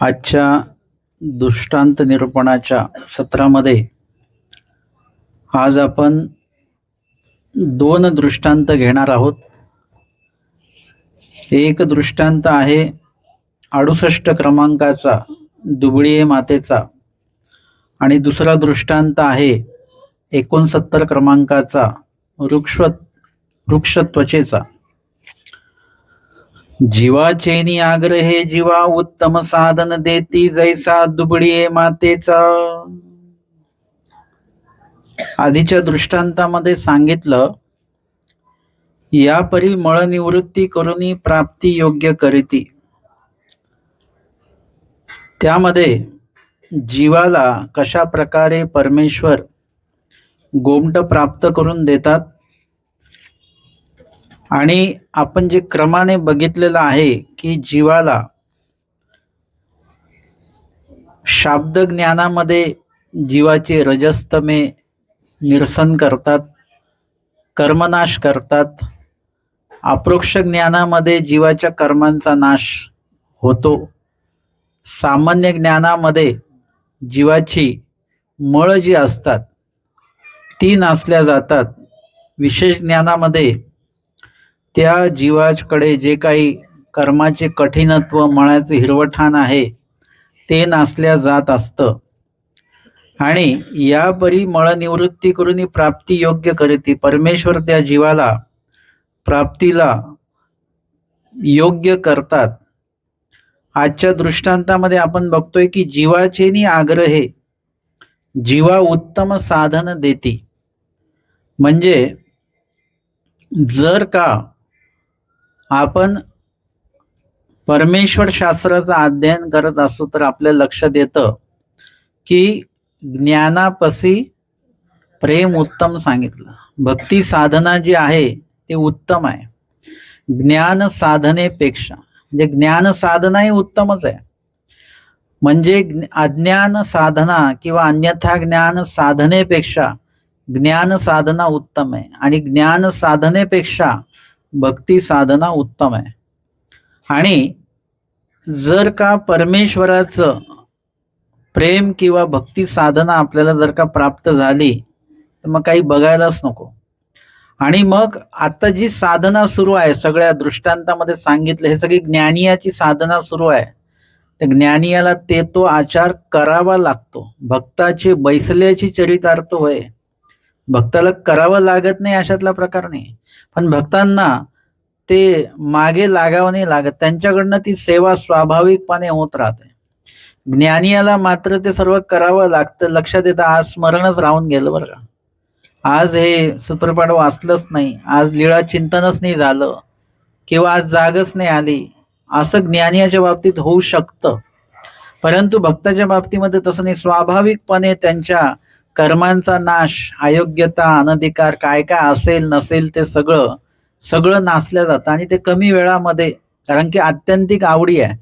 आजच्या दृष्टांत निरूपणाच्या सत्रामध्ये आज आपण दोन दृष्टांत घेणार आहोत. एक दृष्टांत आहे 68 क्रमांकाचा दुबळी मातेचा आणि दुसरा दृष्टांत आहे 69 क्रमांकाचा वृक्ष त्वचेचा. जीवाचेनी आग्रहे जीवा उत्तम साधन देती जैसा दुबळी मातेचा. आधीच्या दृष्टांतामध्ये सांगितलं, या परी मळ निवृत्ती करुनी प्राप्ती योग्य करीती. त्यामध्ये जीवाला कशा प्रकारे परमेश्वर गोमट प्राप्त करून देतात आणि आपण जे क्रमाने बघितलेलं आहे की जीवाला शाब्द ज्ञानामध्ये जीवाचे रजस्तमे निरसन करतात, कर्मनाश करतात. अप्रोक्ष ज्ञानामध्ये जीवाच्या कर्मांचा नाश होतो. सामान्य ज्ञानामध्ये जीवाची मळ जी असतात ती नासल्या जातात. विशेष ज्ञानामध्ये त्या जीवाकडे जे काही कर्माचे कठीणत्व, मळाचे हिरवठाण आहे ते नासल्या जात असतं. आणि या परी मळ निवृत्ती करून प्राप्ती योग्य करती. परमेश्वर त्या जीवाला प्राप्तीला योग्य करतात. आजच्या दृष्टांतामध्ये आपण बघतोय की जीवाचेनी आग्रहे जीवा उत्तम साधन देती. म्हणजे जर का आपण परमेश्वर शास्त्राचं अध्ययन करत असू तर आपल्या लक्षात येतं की ज्ञानापसी प्रेम उत्तम सांगितलं. भक्ती साधना जी आहे ते उत्तम आहे ज्ञान साधनेपेक्षा. म्हणजे ज्ञान साधना ही उत्तमच आहे. म्हणजे अज्ञान साधना किंवा अन्यथा ज्ञान साधनेपेक्षा ज्ञान साधना उत्तम आहे आणि ज्ञान साधनेपेक्षा भक्ती साधना उत्तम आहे. आणि जर का परमेश्वराचं प्रेम किंवा भक्ती साधना आपल्याला जर का प्राप्त झाली तर मग काही बघायलाच नको. आणि मग आता जी साधना सुरू आहे, सगळ्या दृष्टांतामध्ये सांगितलं, हे सगळी ज्ञानियाची साधना सुरू आहे. त्या ज्ञानियाला ते तो आचार करावा लागतो. भक्ताचे बैसल्याची चरितार्थ होय. भक्ताला करावं लागत नाही अशातला प्रकार नाही, पण भक्तांना ते मागे लागावं नाही लागत. त्यांच्याकडनं ती सेवा स्वाभाविकपणे होत राहते. ज्ञानियाला मात्र ते सर्व करावं लागतं. लक्षात येतं, आज स्मरणच राहून गेलं बरं का. आज हे सूत्रपाठ वाचलंच नाही, आज लीळा चिंतनच नाही झालं किंवा आज जागच नाही आली, असं ज्ञानियाच्या बाबतीत होऊ शकतं. परंतु भक्ताच्या बाबतीमध्ये तसं नाही. स्वाभाविकपणे त्यांच्या कर्मांचा नाश, अयोग्यता, अनधिकार काय काय असेल नसेल ते सगळं नासल्या जातं. आणि ते कमी वेळामध्ये, कारण की आत्यंतिक आवडी आहे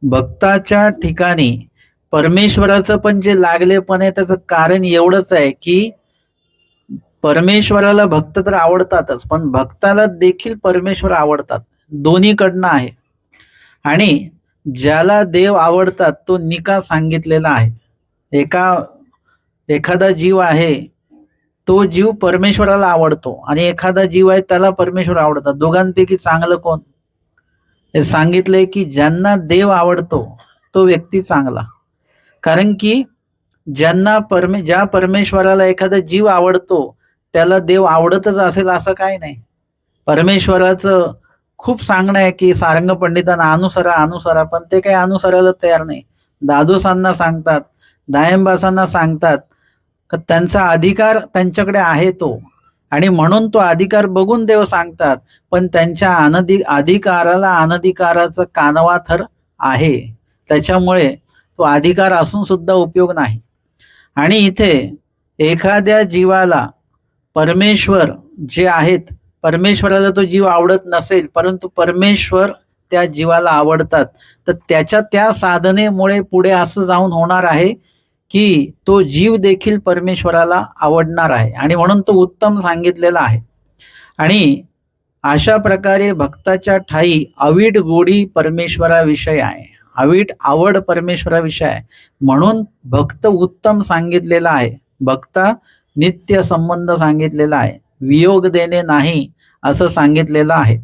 भक्ताच्या ठिकाणी. परमेश्वराचं पण जे लागलेपण आहे त्याचं कारण एवढंच आहे की परमेश्वराला भक्त तर आवडतातच, पण भक्ताला देखील परमेश्वर आवडतात. दोन्हीकडनं आहे. आणि ज्याला देव आवडतात तो निका सांगितलेला आहे. एखादा जीव आहे तो जीव परमेश्वराला आवडतो आणि एखादा जीव आहे त्याला परमेश्वर आवडतात. दोघांपैकी चांगलं कोण? हे सांगितलंय की ज्यांना देव आवडतो तो व्यक्ती चांगला. कारण की ज्या परमेश्वराला एखादा जीव आवडतो त्याला देव आवडतच असेल असं काही नाही. परमेश्वराचं खूप सांगणं आहे की सारंग पंडितांना अनुसरा, पण ते काही अनुसरायला तयार नाही. दादोसांना सांगतात, दायंबासांना सांगतात का त्यांचा अधिकार त्यांच्याकडे आहे तो, आणि म्हणून तो अधिकार बघून देव सांगतात, पण त्यांच्या अधिकाराला अनधिकाराचं कानवा थर आहे. त्याच्यामुळे तो अधिकार असून सुद्धा उपयोग नाही. आणि इथे एखाद्या जीवाला परमेश्वर जे आहेत, परमेश्वराला तो जीव आवडत नसेल परंतु परमेश्वर त्या जीवाला आवडतात, तर त्या साधनेमुळे पुढे असं जाऊन होणार आहे की तो जीव देखील परमेश्वराला आवडणार आहे आणि म्हणून तो उत्तम सांगितलेला आहे. आणि अशा प्रकारे भक्ताच्या ठाई अवीट गोडी परमेश्वराविषयी आहे. अवीट आवड परमेश्वराविषयी आहे, म्हणून भक्त उत्तम सांगितलेला आहे, भक्ता नित्य संबंध सांगितलेला आहे, वियोग देणे नाही असं सांगितलेलं आहे.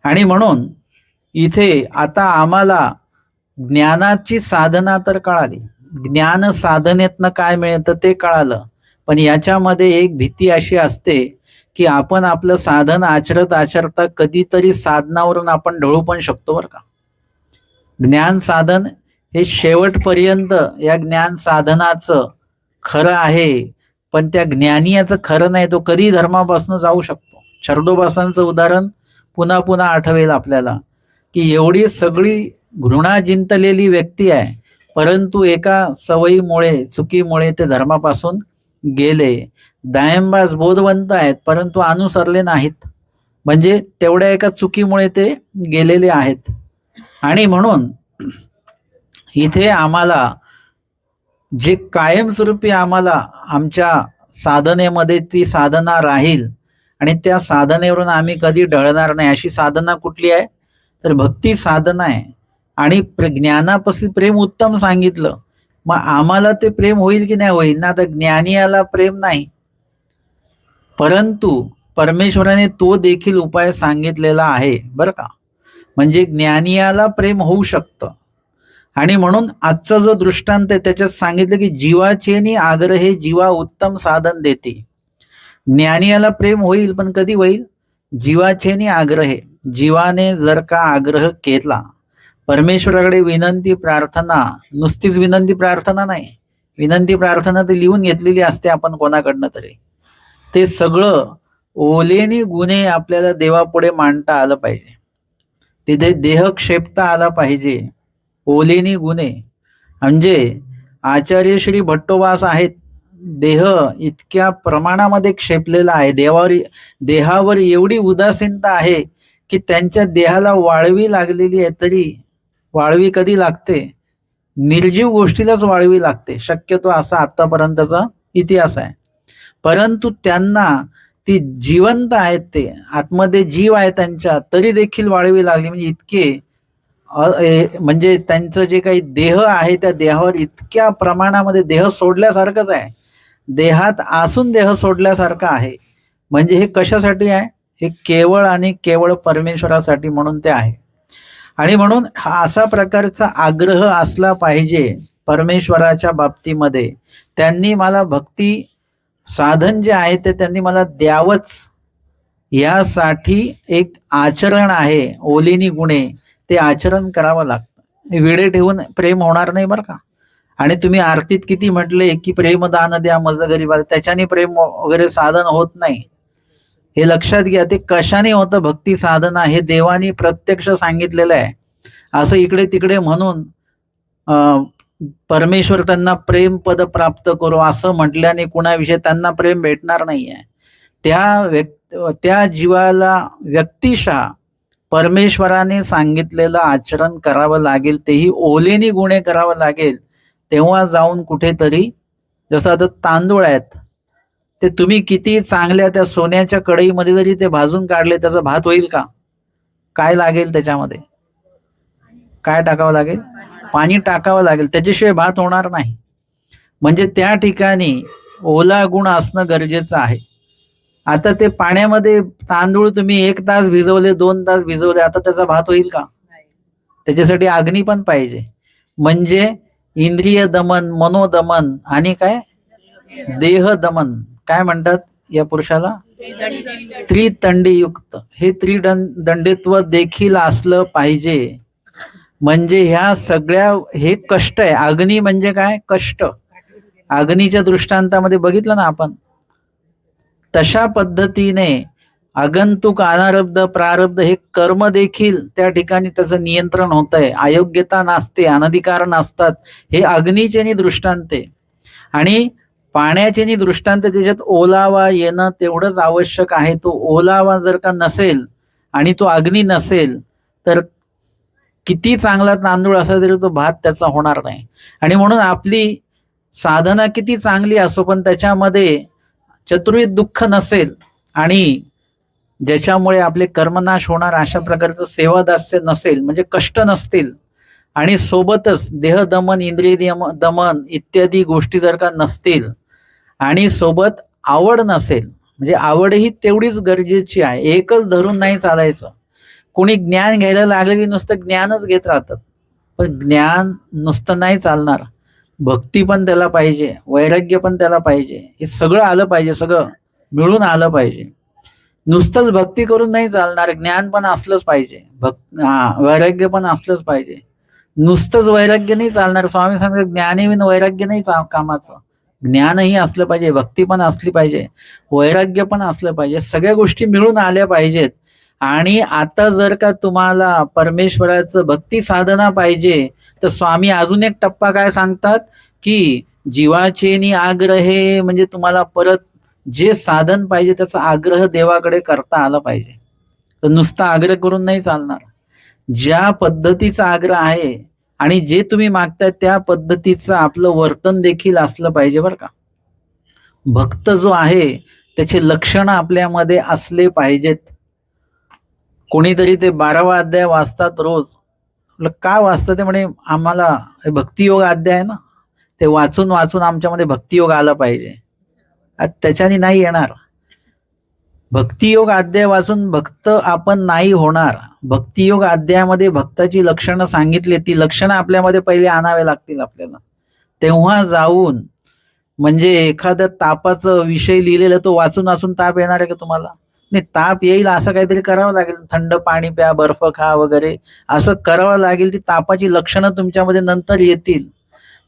आणि म्हणून इथे आता आम्हाला ज्ञानाची साधना तर कळाली, ज्ञान साधनेतनं काय मिळतं ते कळालं, पण याच्यामध्ये एक भीती अशी असते की आपण आपलं साधन आचरता कधीतरी साधनावरून आपण ढळू पण शकतो बरं का. ज्ञान साधन हे शेवटपर्यंत या ज्ञान साधनाचं खरं आहे, पण त्या ज्ञानीयाचं खरं नाही, तो कधी धर्मापासून जाऊ शकतो. छर्दोबासांचं उदाहरण पुन्हा पुन्हा आठवेल आपल्याला, की एवढी सगळी घृणा जिंकलेली व्यक्ती आहे, परंतु एका सवयीमुळे चुकीमुळे ते धर्मापासून गेले. दायंबाज बोधवंत आहेत परंतु अनुसरले नाहीत, म्हणजे तेवढ्या एका चुकीमुळे ते गेलेले आहेत. आणि म्हणून इथे आम्हाला जे कायमस्वरूपी आम्हाला आमच्या साधनेमध्ये ती साधना राहील आणि त्या साधनेवरून आम्ही कधी ढळणार नाही, अशी साधना कुठली आहे तर भक्ती साधना आहे. आणि ज्ञानापासून प्रेम उत्तम सांगितलं, मग आम्हाला ते प्रेम होईल की नाही होईल ना. तर ज्ञानीयाला प्रेम नाही, परंतु परमेश्वराने तो देखील उपाय सांगितलेला आहे बरं का, म्हणजे ज्ञानीयाला प्रेम होऊ शकतं. आणि म्हणून आजचा जो दृष्टांत आहे त्याच्यात सांगितलं की जीवाचेनी आग्रहे जीवा उत्तम साधन देते. ज्ञानीयाला प्रेम होईल, पण कधी होईल, जीवाचेनी आग्रहे, जीवाने जर का आग्रह केला, परमेश्वराकडे विनंती प्रार्थना, नुसतीच विनंती प्रार्थना नाही, विनंती प्रार्थना ते लिहून घेतलेली असते आपण कोणाकडनं तरी, ते सगळं ओलेनी गुन्हे आपल्याला देवापुढे मांडता आलं पाहिजे, तिथे देह क्षेपता आला पाहिजे, ओलेनी गुन्हे. म्हणजे आचार्य श्री भट्टोबास आहेत, देह इतक्या प्रमाणामध्ये क्षेपलेला आहे, देहावर एवढी उदासीनता आहे की त्यांच्या देहाला वाळवी लागलेली आहे. तरी वाळवी कधी लागते, निर्जीव गोष्टीलाच वाळवी लागते शक्यतो, असा आतापर्यंतचा इतिहास आहे. परंतु त्यांना ती जिवंत आहेत, ते आतमध्ये जीव आहे त्यांच्या, तरी देखील वाळवी लागली. म्हणजे इतके म्हणजे त्यांचं जे काही देह आहे त्या देहावर इतक्या प्रमाणामध्ये देह सोडल्यासारखंच आहे, देहात असून देह सोडल्यासारखं आहे. म्हणजे हे कशासाठी आहे, हे केवळ आणि केवळ परमेश्वरासाठी, म्हणून ते आहे. आणि म्हणून हा असा प्रकारचा आग्रह असला पाहिजे परमेश्वराच्या बाबतीमध्ये. त्यांनी मला भक्ती साधन जे आहे ते त्यांनी मला द्यावंच, यासाठी एक आचरण आहे, ओलिनी गुणे, ते आचरण करावं लागतं. विडे ठेवून प्रेम होणार नाही बरं का. आणि तुम्ही आरतीत किती म्हटले की प्रेमदान द्या मज गरीबाला, त्याच्याने प्रेम वगैरे साधन होत नाही, हे लक्षात घ्या. ते कशाने होतं भक्ती साधना, हे देवानी प्रत्यक्ष सांगितलेलं आहे. असं इकडे तिकडे म्हणून परमेश्वर त्यांना प्रेम पद प्राप्त करो असं म्हटल्याने कुणाविषयी त्यांना प्रेम भेटणार नाहीये. त्या जीवाला व्यक्तिशः परमेश्वराने सांगितलेलं आचरण करावं लागेल, तेही ओलेनी गुणे करावं लागेल. तेव्हा जाऊन कुठेतरी, जसं आता तांदूळ आहेत, ते तुम्ही किती चांगल्या त्या सोन्याच्या कढईमध्ये जरी ते भाजून काढले, त्याचा भात होईल का? काय लागेल त्याच्यामध्ये, काय टाकावं लागेल, पाणी टाकावं लागेल, त्याच्याशिवाय भात होणार नाही. म्हणजे त्या ठिकाणी ओला गुण असणं गरजेचं आहे. आता ते पाण्यामध्ये तांदूळ तुम्ही 1 तास भिजवले, 2 तास भिजवले, आता त्याचा भात होईल का? त्याच्यासाठी अग्नी पण पाहिजे. म्हणजे इंद्रिय दमन, मनोदमन आणि काय देह दमन, काय म्हणतात या पुरुषाला, त्रिदंडीयुक्त, हे त्रिदंडित्व देखील असलं पाहिजे. म्हणजे ह्या सगळ्या, हे कष्ट आहे. अग्नी म्हणजे काय, कष्ट. अग्नीच्या दृष्टांतामध्ये बघितलं ना आपण, तशा पद्धतीने आगंतुक, अनारब्ध, प्रारब्ध हे कर्म देखील त्या ठिकाणी त्याचं नियंत्रण होत आहे. अयोग्यता नसते, अनधिकार नसतात, हे अग्नीचे दृष्टांत आहे. आणि पाण्याचे दृष्टांत, त्याच्यात ओलावा येणं तेवढंच आवश्यक आहे. तो ओलावा जर का नसेल आणि तो अग्नी नसेल, तर किती चांगला तांदूळ असेल तरी तो भात त्याचा होणार नाही. आणि म्हणून आपली साधना किती चांगली असो, पण त्याच्यामध्ये चतुर्विध दुःख नसेल आणि ज्याच्यामुळे आपले कर्मनाश होणार अशा प्रकारचं सेवादास्य नसेल, म्हणजे कष्ट नसतील, आणि सोबतच देह दमन, इंद्रिय दमन इत्यादी गोष्टी जर का नसतील आणि सोबत आवड नसेल, म्हणजे आवडही तेवढीच गरजेची आहे, एकच धरून नाही चालायचं. कोणी ज्ञान घ्यायला लागलं की नुसतं ज्ञानच घेत राहतात, पण ज्ञान नुसतं नाही चालणार, भक्ती पण त्याला पाहिजे, वैराग्य पण त्याला पाहिजे, हे सगळं आलं पाहिजे, सगळं मिळून आलं पाहिजे. नुसतंच भक्ती करून नाही चालणार, ज्ञान पण असलंच पाहिजे, वैराग्य पण असलंच पाहिजे. नुसतंच वैराग्य नाही चालणार, स्वामी सांगतात ज्ञानेविन वैराग्य नाही कामाचं. ज्ञानही असलं पाहिजे, भक्ती पण असली पाहिजे, वैराग्य पण असलं पाहिजे, सगळ्या गोष्टी मिळून आल्या पाहिजेत. आणि आता जर का तुम्हाला परमेश्वराचं भक्ती साधना पाहिजे तर स्वामी अजून एक टप्पा काय सांगतात की जीवाचेनी आग्रहे, म्हणजे तुम्हाला परत जे साधन पाहिजे त्याचा आग्रह देवाकडे करता आला पाहिजे. तर नुसता आग्रह करून नाही चालणार, ज्या पद्धतीचा आग्रह आहे आणि जे तुम्ही मागताय त्या पद्धतीचं आपलं वर्तन देखील असलं पाहिजे बरं का. भक्त जो आहे त्याचे लक्षण आपल्यामध्ये असले पाहिजेत. कोणीतरी ते 12वा अध्याय वाचतात रोज, का वाचतात ते म्हणे आम्हाला भक्तियोग अध्याय आहे ना, ते वाचून वाचून आमच्यामध्ये भक्तियोग आला पाहिजे. त्याच्याने नाही येणार. भक्तियोग अध्याय वाचून भक्त आपण नाही होणार. भक्तियोग अध्यायामध्ये भक्ताची लक्षणं सांगितली, ती लक्षणं आपल्यामध्ये पहिले आणावे लागतील आपल्याला, तेव्हा जाऊन. म्हणजे एखाद्या तापाचा विषय लिहिलेला तो वाचून वाचून ताप येणार आहे का तुम्हाला? नाही, ताप येईल असं काहीतरी करावं लागेल, थंड पाणी प्या, बर्फ खा वगैरे असं करावं लागेल, ती तापाची लक्षणं तुमच्यामध्ये नंतर येतील.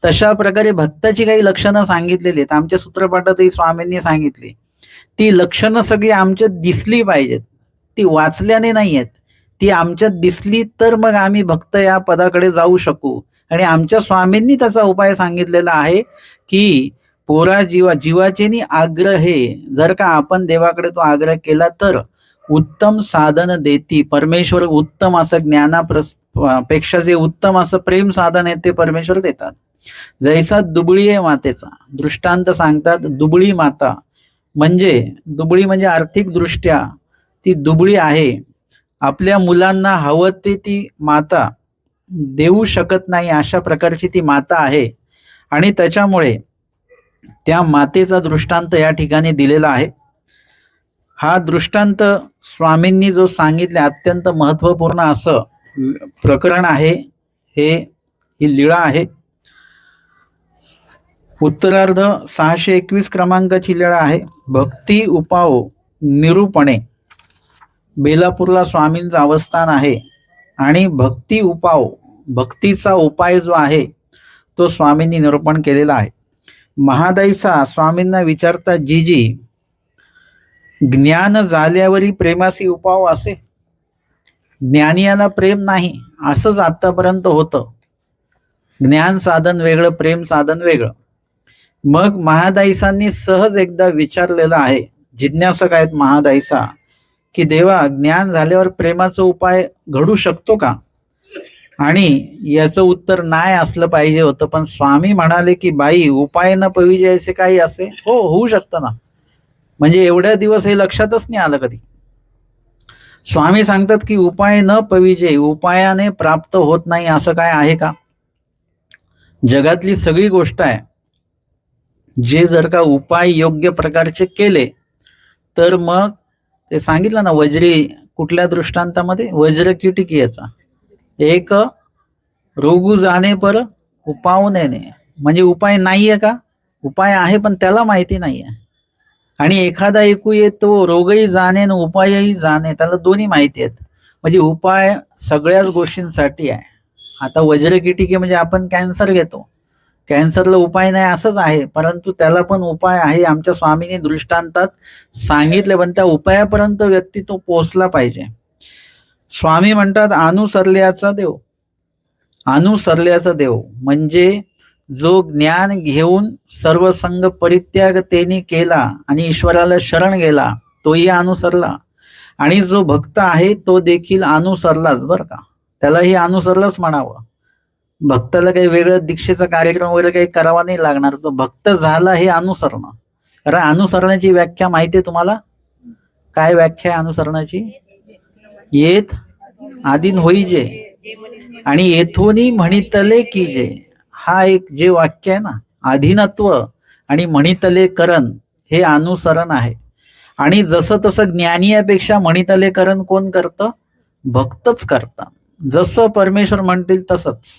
तशा प्रकारे भक्ताची काही लक्षणं सांगितलेली आहेत, आमच्या सूत्रपाठातही स्वामींनी सांगितली. ती लक्षणं सगळी आमच्यात दिसली पाहिजेत, ती वाचल्याने नाही आहेत, ती आमच्यात दिसली तर मग आम्ही भक्त या पदाकडे जाऊ शकू. आणि आमच्या स्वामींनी त्याचा उपाय सांगितलेला आहे की पोरा जीवाचेनी आग्रहे, जर का आपण देवाकडे तो आग्रह केला तर उत्तम साधन देती. परमेश्वर उत्तम असं ज्ञानापेक्षा जे उत्तम असं प्रेम साधन आहे ते परमेश्वर देतात. जैसा दुबळी आहे मातेचा दृष्टांत सांगतात. दुबळी माता दुबळी म्हणजे आर्थिक दृष्ट्या ती दुबळी आहे, आपल्या मुलांना हवं ते ती माता देऊ शकत नाही, अशा प्रकारची ती माता आहे. आणि त्याच्यामुळे त्या मातेचा दृष्टांत या ठिकाणी दिलेला आहे. हा दृष्टांत स्वामींनी जो सांगितले अत्यंत महत्वपूर्ण असं प्रकरण आहे, ही लीळा आहे. उत्तरार्ध 621 क्रमांकाची लीळा आहे. भक्ती उपाव निरूपणे. बेलापूरला स्वामींचं अवस्थान आहे आणि भक्ती उपाव, भक्तीचा उपाय जो आहे तो स्वामींनी निरूपण केलेला आहे. महादाईचा स्वामींना विचारता, जीजी ज्ञान झाल्यावरी प्रेमासी उपाव असे? ज्ञानियाला प्रेम नाही असंच आतापर्यंत होतं, ज्ञान साधन वेगळं, प्रेम साधन वेगळं. मग महादाईसांनी सहज एकदा विचारलेलं आहे, जिज्ञासक आहेत महादाईसा, की देवा ज्ञान झाल्यावर प्रेमाचा उपाय घडू शकतो का? आणि याचं उत्तर नाही असलं पाहिजे होतं, पण स्वामी म्हणाले की बाई उपाय न पविजे असे काही असे? हो, होऊ शकतं ना. म्हणजे एवढ्या दिवस हे लक्षातच नाही आलं कधी. स्वामी सांगतात की उपाय न पविजे, उपायाने प्राप्त होत नाही असं काय आहे का? जगातली सगळी गोष्ट आहे, जे जर का उपाय योग्य प्रकारचे केले तर मग ते सांगितलं ना, वज्री कुठल्या दृष्टांतामध्ये, वज्रकीटिकीचा एक रोगू जाणे पर उपाव नेणे. म्हणजे उपाय नाहीये का? उपाय आहे पण त्याला माहिती नाहीये. आणि एखादा ऐकू येतो रोगही जाणे आणि उपायही जाणे, त्याला दोन्ही माहिती आहेत. म्हणजे उपाय सगळ्याच गोष्टींसाठी आहे. आता वज्रकीटिकी म्हणजे आपण कॅन्सर घेतो, कॅन्सरला उपाय नाही असंच आहे, परंतु त्याला पण उपाय आहे. आमच्या स्वामींनी दृष्टांतात सांगितले, पण त्या उपायापर्यंत व्यक्ती तो पोहोचला पाहिजे. स्वामी म्हणतात अनुसरल्याचा देव. अनुसरल्याचा देव म्हणजे जो ज्ञान घेऊन सर्व संग परित्याग त्यांनी केला आणि ईश्वराला शरण गेला तोही अनुसरला. आणि जो भक्त आहे तो देखील अनुसरलाच बरं का, त्यालाही अनुसरलाच म्हणावं. भक्ताला काही वेगळं दीक्षेचा कार्यक्रम वगैरे काही करावा नाही लागणार, तो भक्त झाला हे अनुसरणं. कारण अनुसरणाची व्याख्या माहिती आहे तुम्हाला? काय व्याख्या आहे अनुसरणाची? येत आदिन होईजे. आणि येथूनही म्हणितले की जे, हा एक जे वाक्य आहे ना, अधीनत्व आणि म्हणितले करण हे अनुसरण आहे. आणि जसं तसं ज्ञानीयापेक्षा म्हणितलेकरण कोण करतं? भक्तच करतात. जसं परमेश्वर म्हणतील तसंच.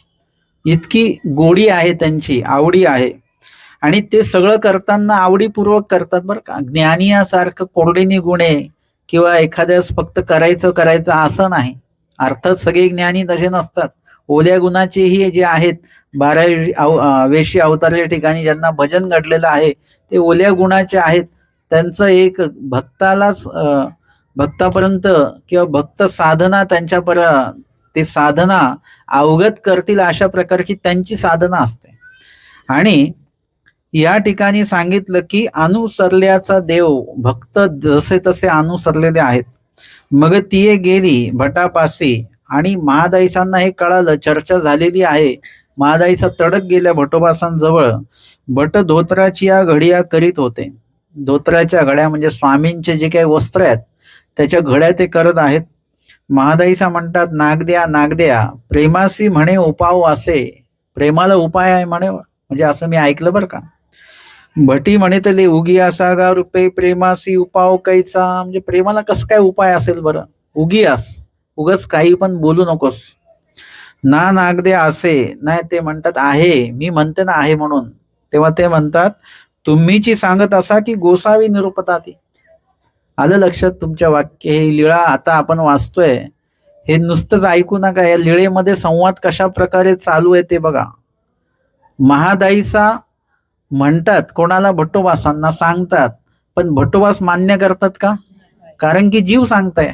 इतकी गोडी आहे त्यांची, आवडी आहे. आणि ते सगळं करताना आवडीपूर्वक करतात बरं का. ज्ञानियासारखं कोरडेनी गुणे किंवा एखाद्यास फक्त करायचं असं नाही. अर्थात सगळे ज्ञानी तसे नसतात. ओल्या गुणाचेही जे आहेत 12 वेशी अवताराच्या ठिकाणी ज्यांना भजन घडलेलं आहे ते ओल्या गुणाचे आहेत. त्यांचं एक भक्तालाच भक्तापर्यंत किंवा भक्त साधना त्यांच्यापर्यंत ते साधना अवगत करतील अशा प्रकारची त्यांची साधना असते. आणि या ठिकाणी सांगितलं की अनुसरल्याचा देव भक्त जसे तसे अनुसरलेले आहेत. मग ती गेली भटापासी आणि महादाईसांना हे कळालं, चर्चा झालेली आहे. महादाईसा तडक गेल्या भटोबासांजवळ. भट धोत्राची या घडिया करीत होते. धोत्राच्या घड्या म्हणजे स्वामींचे जे काही वस्त्र आहेत त्याच्या घड्या ते करत आहेत. महादाईसा म्हणतात, नागद्या नागद्या प्रेमासी म्हणे उपाव असे. प्रेमाला उपाय आहे म्हणे, म्हणजे असं मी ऐकलं बरं का. भटी म्हणितले उगी असा गा रुपये प्रेमासी उपाव कैचा. म्हणजे प्रेमाला कसं काय उपाय असेल बरं. उगी आस, उगच काही पण बोलू नकोस. ना नागद्या असे. नाही, ते म्हणतात आहे, मी म्हणते ना आहे म्हणून. तेव्हा ते म्हणतात, तुम्हीची सांगत असा की गोसावी निरुपता ती. आलं लक्षात तुमच्या वाक्य. हे लीळा आता आपण वाचतोय, हे नुसतंच ऐकू नका. या लीळेमध्ये संवाद कशा प्रकारे चालू आहे ते बघा. महादाईसा म्हणतात कोणाला? भट्टोबासांना सांगतात. पण भट्टोबास मान्य करतात का? कारण की जीव सांगताय,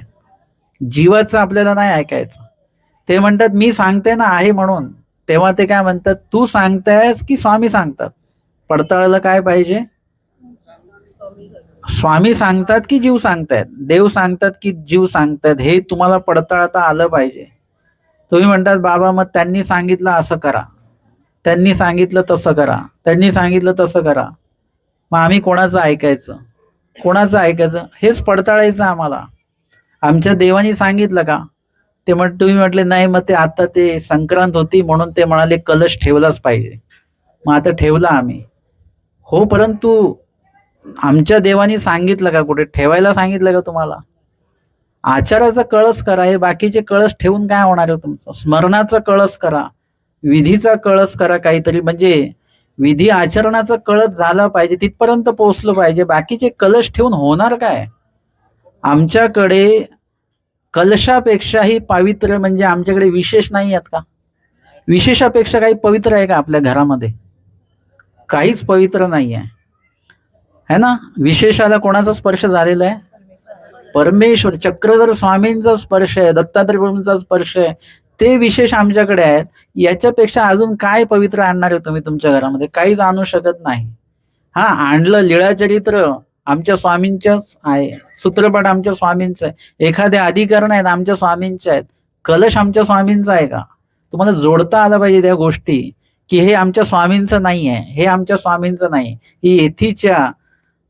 जीवाचं आपल्याला नाही ऐकायचं. ते म्हणतात मी सांगते ना आहे म्हणून. तेव्हा ते काय म्हणतात, तू सांगतायस की स्वामी सांगतात? पडताळायला काय पाहिजे? स्वामी सांगतात की जीव सांगतायत, देव सांगतात की जीव सांगतायत, हे तुम्हाला पडताळता आलं पाहिजे. तुम्ही म्हणतात बाबा मग त्यांनी सांगितलं असं करा, त्यांनी सांगितलं तसं करा, त्यांनी सांगितलं तसं करा. मग आम्ही कोणाचं ऐकायचं? कोणाचं ऐकायचं हेच पडताळायचं आम्हाला. आमच्या देवानी सांगितलं का? ते तुम्ही म्हटले नाही, मग ते आता ते संक्रांत होती म्हणून ते म्हणाले कलश ठेवलाच पाहिजे. मग आता ठेवला आम्ही. हो, परंतु आमच्या देवानी सांगितलं का? कुठे ठेवायला सांगितलं का तुम्हाला? आचाराचा कळस करा. हे बाकीचे कळस ठेवून काय होणार आहे तुमचं? स्मरणाचा कळस करा, विधीचा कळस करा काहीतरी. म्हणजे विधी आचरणाचा कळस झाला पाहिजे, तिथपर्यंत पोहोचलं पाहिजे. बाकीचे कलश ठेवून होणार काय? आमच्याकडे कलशापेक्षाही पवित्र म्हणजे आमच्याकडे विशेष नाही आहेत का? विशेषापेक्षा काही पवित्र आहे का आपल्या घरामध्ये? काहीच पवित्र नाही आहे, है ना. विशेषाला कोणाचा स्पर्श झालेला आहे? परमेश्वर. चक्रधर स्वामींचा स्पर्श आहे, दत्तात्रय प्रभूंचा स्पर्श आहे, ते विशेष आमच्याकडे आहेत. याच्यापेक्षा अजून काय पवित्र आणणार आहे तुम्ही तुमच्या घरामध्ये? काहीच आणू शकत नाही. हा, आणलं लीळाचरित्र आमच्या स्वामींच्याच आहे, सूत्रपाठ आमच्या स्वामींचं आहे, एखादे अधिकरण आहेत आमच्या स्वामींचे आहेत, कलश आमच्या स्वामींचा आहे का? तुम्हाला जोडता आलं पाहिजे त्या गोष्टी, की हे आमच्या स्वामींचं नाही आहे, हे आमच्या स्वामींचं नाही. ही येथीच्या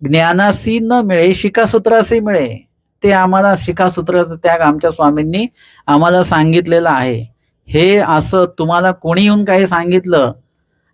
ज्ञानासी न मिळे शिखासूत्रासी मिळे. ते आम्हाला शिखासूत्राचा त्याग आमच्या स्वामींनी आम्हाला सांगितलेलं आहे. हे असं तुम्हाला कोणी येऊन काही सांगितलं,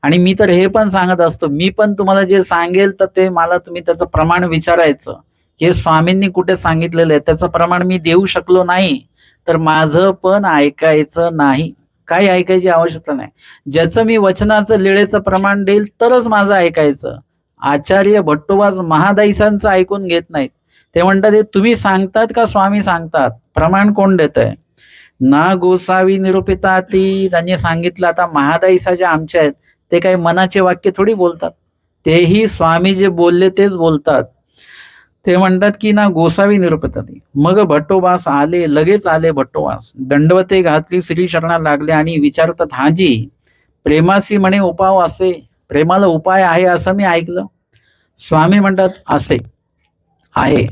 आणि मी तर हे पण सांगत असतो, मी पण तुम्हाला जे सांगेल तर ते मला तुम्ही त्याचं प्रमाण विचारायचं. हे स्वामींनी कुठे सांगितलेलं आहे त्याचं प्रमाण मी देऊ शकलो नाही तर माझं पण ऐकायचं नाही. काही ऐकायची आवश्यकता नाही. ज्याचं मी वचनाचं लीळेचं प्रमाण देईल तरच माझं ऐकायचं. आचार्य भट्टोबाज महादाईसांचं ऐकून घेत नाहीत. ते म्हणतात हे तुम्ही सांगतात का स्वामी सांगतात? प्रमाण कोण देत आहे? ना गोसावी निरूपिता ती. त्यांनी सांगितलं. आता महादाईसा ज्या आमच्या आहेत ते काही मनाचे वाक्य थोडी बोलतात, तेही स्वामी जे बोलले तेच बोलतात. ते म्हणतात की ना गोसावी निरूपिता ती. मग भट्टोबास आले, लगेच आले भट्टोबास, दंडवते घातली, श्री शरणा लागले आणि विचारतात, हाजी प्रेमासी म्हणे उपाव असे. प्रेमाला उपाय आहे असं मी ऐकलं. स्वामी म्हणतात असे आहे.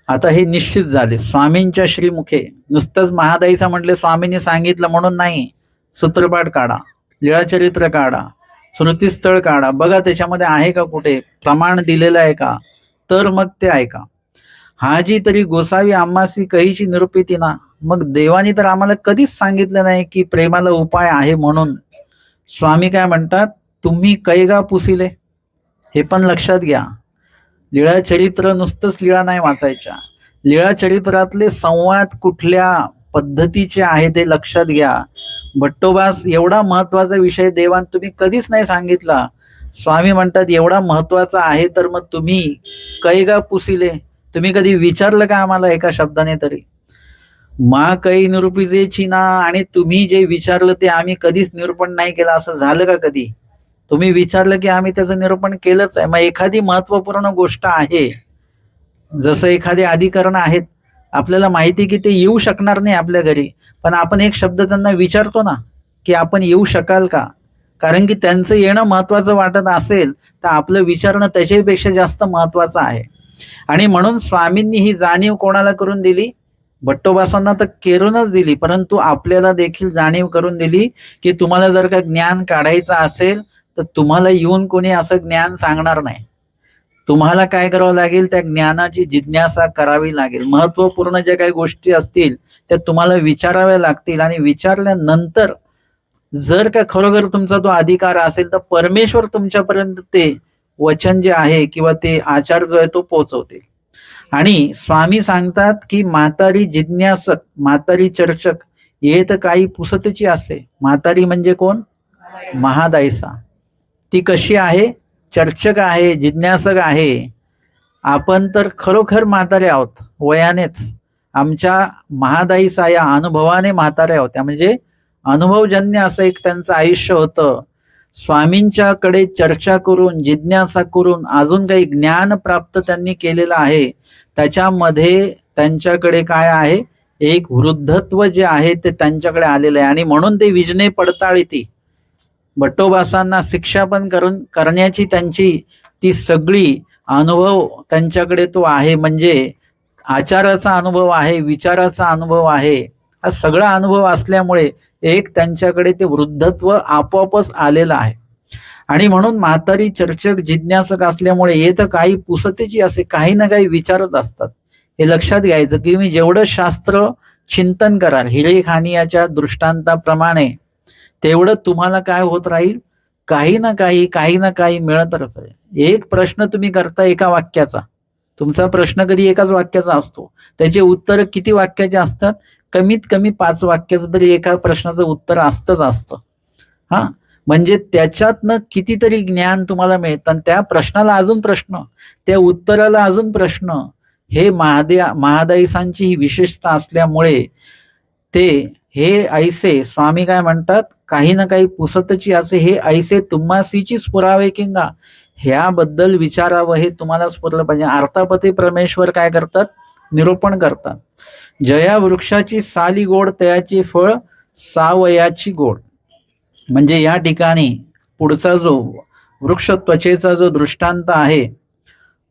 आता हे निश्चित झाले स्वामींच्या श्रीमुखे. नुसतंच महादाईसा म्हटले स्वामींनी सांगितलं म्हणून नाही. सूत्रपाठ काढा, लीळाचरित्र काढा, स्मृतीस्थळ काढा, बघा त्याच्यामध्ये आहे का कुठे प्रमाण दिलेलं आहे का, तर मग ते ऐका. हाजी तरी गोसावी आम्हासी कहीची निरूपिती ना. मग देवानी तर आम्हाला कधीच सांगितलं नाही की प्रेमाला उपाय आहे म्हणून. स्वामी काय म्हणतात, तुम्ही कैगा पुसिले, हे पण लक्षात घ्या. लीळा चरित्र नुसतंच लीळा नाही वाचायच्या, लीळा चरित्रातले संवाद कुठल्या पद्धतीचे आहे ते लक्षात घ्या. भट्टोबास एवढा महत्वाचा विषय देवान तुम्ही कधीच नाही सांगितला. स्वामी म्हणतात एवढा महत्वाचा आहे तर मग तुम्ही कैगा पुसिले, तुम्ही कधी विचारलं का आम्हाला एका शब्दाने तरी? मा कै निरूपिजेची ना, आणि तुम्ही जे विचारलं ते आम्ही कधीच निरूपण नाही केलं असं झालं का कधी? तुम्ही विचारलं की आम्ही त्याचं निरूपण केलंच आहे. मग एखादी महत्वपूर्ण गोष्ट आहे, जसं एखादे अधिकरण आहेत, आपल्याला माहिती की ते येऊ शकणार नाही आपल्या घरी, पण आपण एक शब्द त्यांना विचारतो ना की आपण येऊ शकाल का? कारण की त्यांचं येणं महत्वाचं वाटत असेल तर आपलं विचारणं त्याच्यापेक्षा जास्त महत्वाचं आहे. आणि म्हणून स्वामींनी ही जाणीव कोणाला करून दिली? भट्टोबासांना तर करूनच दिली, परंतु आपल्याला देखील जाणीव करून दिली की तुम्हाला जर का ज्ञान काढायचं असेल तर तुम्हाला येऊन कोणी असं ज्ञान सांगणार नाही. तुम्हाला काय करावं लागेल, त्या ज्ञानाची जिज्ञासा करावी लागेल. महत्वपूर्ण ज्या काही गोष्टी असतील त्या तुम्हाला विचाराव्या लागतील, आणि विचारल्यानंतर जर का खरोखर तुमचा तो अधिकार असेल तर परमेश्वर तुमच्यापर्यंत ते वचन जे आहे किंवा ते आचार जो आहे तो पोहोचवतील. आणि स्वामी सांगतात की म्हातारी जिज्ञासक, म्हातारी चर्चक येत काही पुसतेची असे. म्हातारी म्हणजे कोण? महादायसा. ती कशी आहे? चर्चक आहे, जिज्ञासक आहे. आपण तर खरोखर म्हातारे आहोत वयानेच. आमच्या महादाईसा या अनुभवाने म्हाताऱ्या होत्या, म्हणजे अनुभवजन्य असं एक त्यांचं आयुष्य होतं. स्वामींच्याकडे चर्चा करून, जिज्ञासा करून अजून काही ज्ञान प्राप्त त्यांनी केलेलं आहे. त्याच्यामध्ये त्यांच्याकडे काय आहे, एक वृद्धत्व जे आहे ते त्यांच्याकडे आलेलं आहे. आणि म्हणून ते विजने पडताळीती, भट्टोबासांना शिक्षा पण करण्याची त्यांची ती सगळी अनुभव त्यांच्याकडे तो आहे. म्हणजे आचाराचा अनुभव आहे, विचाराचा अनुभव आहे, हा सगळा अनुभव असल्यामुळे एक त्यांच्याकडे ते वृद्धत्व आपोआपच आलेलं आहे. आणि म्हणून म्हातारी चर्चक जिज्ञासक असल्यामुळे येत काही पुसतेची असे, काही ना काही विचारत असतात. हे लक्षात घ्यायचं की मी जेवढं शास्त्र चिंतन कराल हिरे खानियाच्या दृष्टांताप्रमाणे, तेवढं तुम्हाला काय होत राहील, काही ना काही मिळतच आहे. एक प्रश्न तुम्ही करता एका वाक्याचा, तुमचा प्रश्न कधी एकाच वाक्याचा असतो, त्याचे उत्तर किती वाक्याचे असतात? कमीत कमी 5 वाक्याचं तरी एका प्रश्नाचं उत्तर असतं. हा, म्हणजे त्याच्यातनं कितीतरी ज्ञान तुम्हाला मिळतं. आणि त्या प्रश्नाला अजून प्रश्न, त्या उत्तराला अजून प्रश्न, हे महादाईसांची ही विशेषता असल्यामुळे ते हे ऐसे, स्वामी काय म्हणतात, काही ना काही पुसतची असे, हे ऐसे तुम्हासीचीच पुरावे किंगा, ह्याबद्दल विचारावं, हे तुम्हाला स्फुरलं पाहिजे. अर्थापते परमेश्वर काय करतात? निरूपण करतात. जया वृक्षाची साली गोड, तयाची फळ सावयाची गोड. म्हणजे या ठिकाणी पुढचा जो वृक्ष त्वचेचा जो दृष्टांत आहे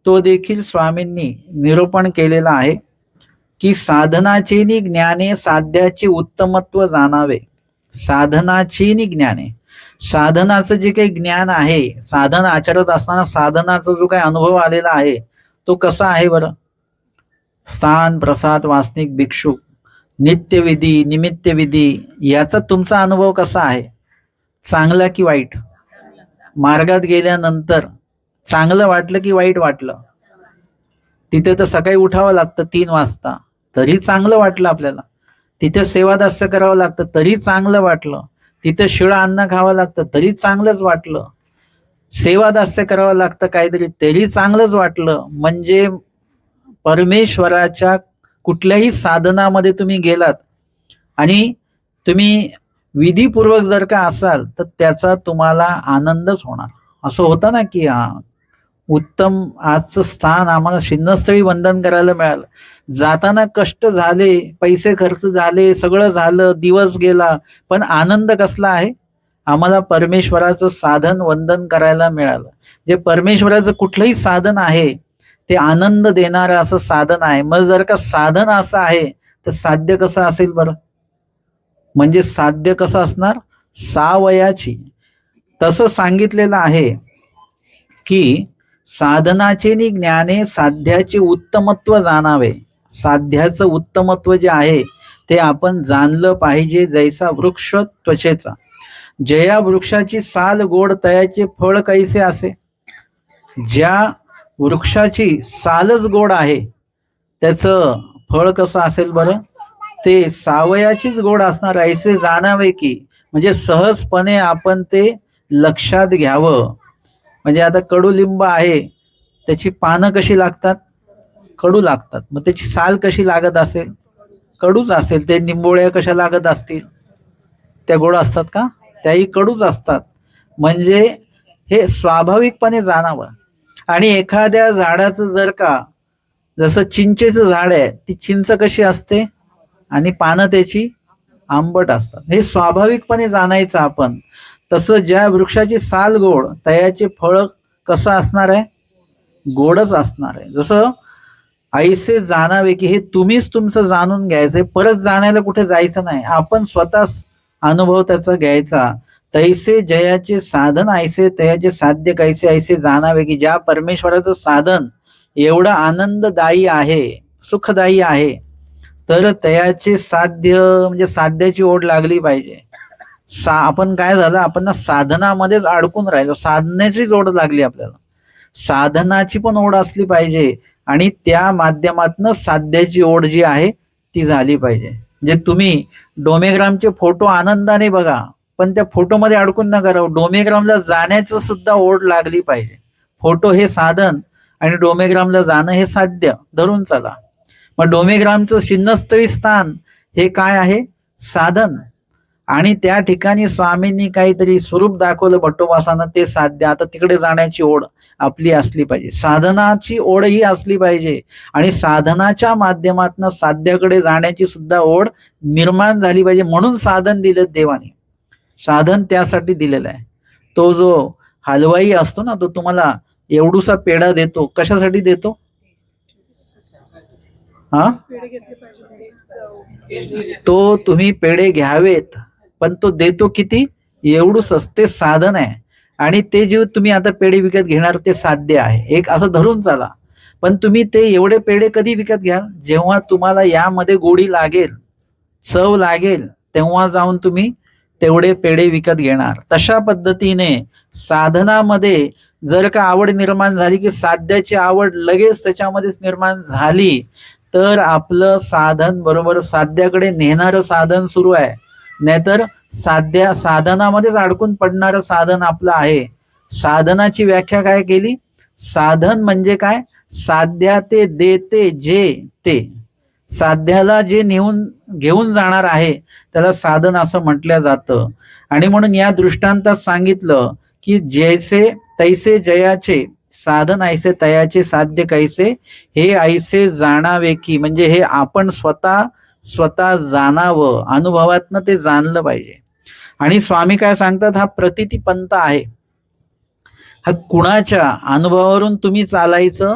तो देखील स्वामींनी निरूपण केलेला आहे की साधनाची नि ज्ञाने साध्याचे उत्तमत्व जाणावे. साधनाची नि ज्ञाने, साधनाचं जे काही ज्ञान आहे, साधन आचरत असताना साधनाचा जो काही अनुभव आलेला आहे तो कसा आहे बरं? स्थान, प्रसाद, वासनिक, भिक्षुक, नित्यविधी, निमित्तविधी, याचा तुमचा अनुभव कसा आहे? चांगला की वाईट? मार्गात गेल्यानंतर चांगलं वाटलं की वाईट वाटलं? तिथे तर सकाळी उठावं लागतं 3 वाजता, तरी चांगलं वाटलं आपल्याला. तिथे सेवादास्य करावं लागतं तरी चांगलं वाटलं. तिथे शिळं अन्न खावं लागतं तरी चांगलंच वाटलं. सेवादास्य करावं लागतं काहीतरी तरी चांगलंच वाटलं. म्हणजे परमेश्वराच्या कुठल्याही साधनामध्ये तुम्ही गेलात आणि तुम्ही विधीपूर्वक जर का असाल तर त्याचा तुम्हाला आनंदच होणार. असं होतं ना की उत्तम आजचं स्थान आम्हाला शिन्नस्थळी वंदन करायला मिळालं, जाताना कष्ट झाले, पैसे खर्च झाले, सगळं झालं, दिवस गेला, पण आनंद कसला आहे? आम्हाला परमेश्वराचं साधन वंदन करायला मिळालं. जे परमेश्वराचं कुठलंही साधन आहे ते आनंद देणारं असं साधन आहे. मग जर का साधन असं आहे तर साध्य कसं असेल बरं? म्हणजे साध्य कसं असणार? सावयाची. तसं सांगितलेलं आहे की साधनाचे नि ज्ञाने साध्याचे उत्तमत्व जाणावे. साध्याचं उत्तमत्व जे आहे ते आपण जाणलं पाहिजे. जैसा वृक्ष त्वचेचा, जया वृक्षाची साल गोड तयाचे फळ कैसे असे. ज्या वृक्षाची सालच गोड आहे त्याचं फळ कसं असेल बरं. ते सावयाचीच गोड असणार. ऐसे जाणावे की, म्हणजे सहजपणे आपण ते लक्षात घ्यावं. म्हणजे आता कडुलिंब आहे, त्याची पानं कशी लागतात, कडू लागतात. मग त्याची साल कशी लागत असेल, कडूच असेल. ते निंबोळ्या कशा लागत असतील, त्या गोड असतात का, त्याही कडूच असतात. म्हणजे हे स्वाभाविकपणे जाणावं. आणि एखाद्या झाडाचं जर का, जसं चिंचेचं झाड आहे, ती चिंच कशी असते आणि पानं त्याची आंबट असतात. हे स्वाभाविकपणे जाणायचं आपण. तसं ज्या वृक्षाची साल गोड तयाचे फळ कसं असणार आहे, गोडच असणार आहे. जसं ऐसे जाणावे की, हे तुम्हीच तुमचं जाणून घ्यायचंय, परत जाणायला कुठे जायचं नाही. आपण स्वतः अनुभव त्याचा घ्यायचा. तैसे जयाचे साधन ऐसे तयाचे साध्य कैसे, ऐसे जाणावे की, ज्या परमेश्वराचं साधन एवढं आनंददायी आहे, सुखदायी आहे, तर तयाचे साध्य म्हणजे साध्याची ओढ लागली पाहिजे. आपण काय झालं, आपण साधनामध्येच अडकून राहिलो. साधण्याचीच ओढ लागली आपल्याला. साधनाची पण ओढ असली पाहिजे आणि त्या माध्यमातून साध्याची ओढ जी आहे ती झाली पाहिजे. म्हणजे तुम्ही डोमेग्रामचे फोटो आनंदाने बघा, पण त्या फोटोमध्ये अडकून नका राहू. डोमेग्रामला जाण्याचं सुद्धा ओढ लागली पाहिजे. फोटो हे साधन आणि डोमेग्रामला जाणं हे साध्य धरून चला. मग डोमेग्रामचं शिन्नस्थळी स्थान हे काय आहे, साधन. आणि त्या ठिकाणी स्वामींनी काहीतरी स्वरूप दाखवलं भट्टोबासानं, ते साध्य. आता तिकडे जाण्याची ओढ आपली असली पाहिजे, साधनाची ओढ ही असली पाहिजे. आणि साधनाच्या माध्यमातून साध्याकडे जाण्याची सुद्धा ओढ निर्माण झाली पाहिजे. म्हणून साधन दिलं देवाने, साधन त्यासाठी दिलेलं आहे. तो जो हलवाई असतो ना, तो तुम्हाला एवढूसा पेढा देतो, कशासाठी देतो, हा, तो तुम्ही पेढे घ्यावेत, पण तो देतो किती, एवढूच. ते साधन आहे. आणि ते जे तुम्ही आता पेढे विकत घेणार ते साध्य आहे, एक असं धरून चाला. पण तुम्ही ते एवढे पेढे कधी विकत घ्याल, जेव्हा तुम्हाला यामध्ये गोडी लागेल, चव लागेल, तेव्हा जाऊन तुम्ही तेवढे पेढे विकत घेणार. तशा पद्धतीने साधनामध्ये जर का आवड निर्माण झाली की, साध्याची आवड लगेच त्याच्यामध्येच निर्माण झाली, तर आपलं साधन बरोबर साध्याकडे नेणारं साधन सुरू आहे. नाहीतर साधनामध्येच अडकून पडणारं साधन आपलं आहे. साधनाची व्याख्या काय केली, साधन म्हणजे काय, साध्या ते देते जे ते, साध्याला जे घेऊन जाणार आहे त्याला साधन असं म्हटलं जातं. आणि म्हणून या दृष्टांतात सांगितलं की, जैसे तैसे जयाचे साधन ऐसे तयाचे साध्य कैसे, हे ऐसे जाणावे की, म्हणजे हे आपण स्वतः जाणावं, अनुभवातनं ते जाणलं पाहिजे. आणि स्वामी काय सांगतात, हा प्रतिती पंथ आहे. हा कुणाच्या अनुभवावरून तुम्ही चालायचं,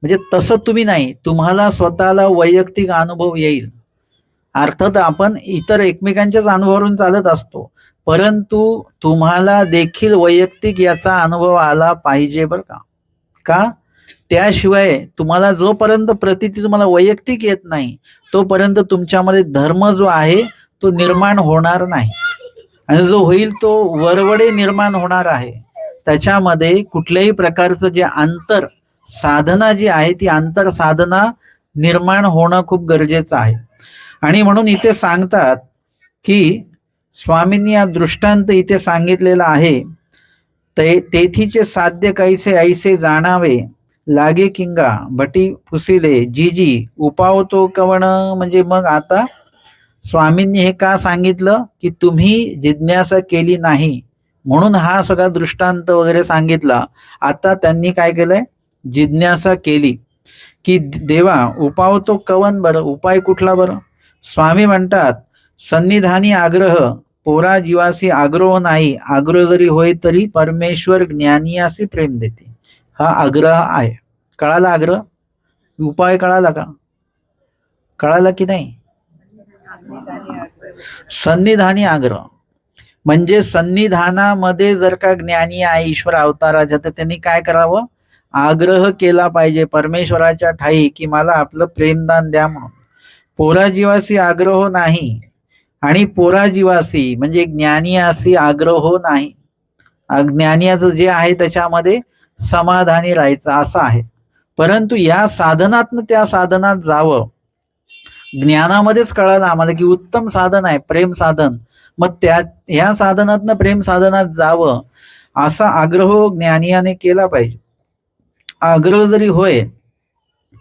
म्हणजे तसं तुम्ही नाही, तुम्हाला स्वतःला वैयक्तिक अनुभव येईल. अर्थात आपण इतर एकमेकांच्याच अनुभवावरून चालत असतो, परंतु तुम्हाला देखील वैयक्तिक याचा अनुभव आला पाहिजे बरं का. त्याशिवाय तुम्हाला जोपर्यंत प्रतिती तुम्हाला वैयक्तिक येत नाही, तोपर्यंत तुमच्यामध्ये धर्म जो आहे तो निर्माण होणार नाही. आणि जो होईल तो वरवडे निर्माण होणार आहे. त्याच्यामध्ये कुठल्याही प्रकारचं जे आंतर साधना जी आहे ती आंतर साधना निर्माण होणं खूप गरजेचं आहे. आणि म्हणून इथे सांगतात की, स्वामींनी या दृष्टांत इथे सांगितलेला आहे, तेथीचे साध्य कैसे ऐसे जाणावे लागे किंगा भटी पुसिले जीजी उपावतो कवण. म्हणजे मग आता स्वामींनी हे का सांगितलं की, तुम्ही जिज्ञासा केली नाही म्हणून हा सगळा दृष्टांत वगैरे सांगितला. आता त्यांनी काय केलंय, जिज्ञासा केली की, देवा उपावतो कवन बरं, उपाय कुठला बरं. स्वामी म्हणतात, सन्निधानी आग्रह पोरा जीवासी आग्रह नाही, आग्रह जरी होय तरी परमेश्वर ज्ञानियासी प्रेम देते. हा आग्रह आहे. कळाला आग्रह, उपाय कळाला का, कळाला की नाही. सन्निधानी आग्रह म्हणजे सन्निधानामध्ये जर का ज्ञानी आहे ईश्वर अवताराच्या, तर त्यांनी काय करावं, आग्रह केला पाहिजे परमेश्वराच्या ठाई की मला आपलं प्रेमदान द्या म्हणून. पोराजीवासी आग्रह नाही आणि पोराजीवासी म्हणजे ज्ञानियासी आग्रह नाही. अज्ञानियाचं जे आहे त्याच्यामध्ये समाधानी राहायचं असं आहे. परंतु या साधनातनं त्या साधनात जावं. ज्ञानामध्येच कळालं आम्हाला की उत्तम साधन आहे प्रेम साधन. मग त्या ह्या साधनातनं प्रेम साधनात जावं असा आग्रह ज्ञानियाने केला पाहिजे. आग्रह जरी होय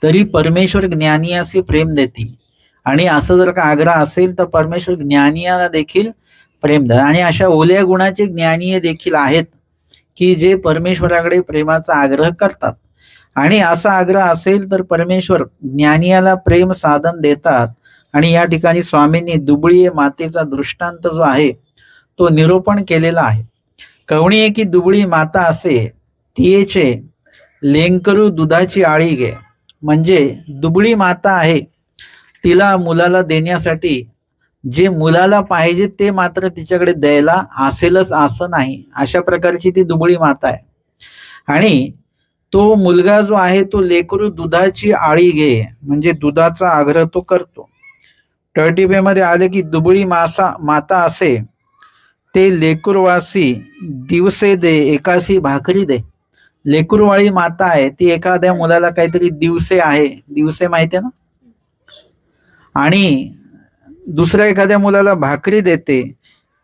तरी परमेश्वर ज्ञानियासी प्रेम देते. आणि असं जर का आग्रह असेल तर परमेश्वर ज्ञानियाला देखील प्रेम द्या. आणि अशा ओल्या गुणाचे ज्ञानीय देखील आहेत की जे परमेश्वराकडे प्रेमाचा आग्रह करतात. आणि असा आग्रह असेल तर परमेश्वर ज्ञानियाला प्रेम साधन देतात. आणि या ठिकाणी स्वामींनी दुबळी मातेचा दृष्टांत जो आहे तो निरूपण केलेला आहे. कवणी आहे की दुबळी माता असे तियेचे लेंकरू दुधाची आळी घे. म्हणजे दुबळी माता आहे, तिला मुलाला देण्यासाठी जे मुलाला पाहिजे ते मात्र तिच्याकडे द्यायला असेलच असं नाही. अशा प्रकारची ती दुबळी माता आहे. आणि तो मुलगा जो आहे तो लेकरू दुधाची आळी घे म्हणजे दुधाचा आग्रह तो करतो. मध्ये आले की दुबळी माता असे ते लेकरवासी दिवसे दे एकासी भाकरी दे. लेकरवाळी माता आहे ती एखाद्या मुलाला काहीतरी दिवसे आहे, दिवसे माहिती आहे ना, आणि दुसऱ्या एखाद्या मुलाला भाकरी देते.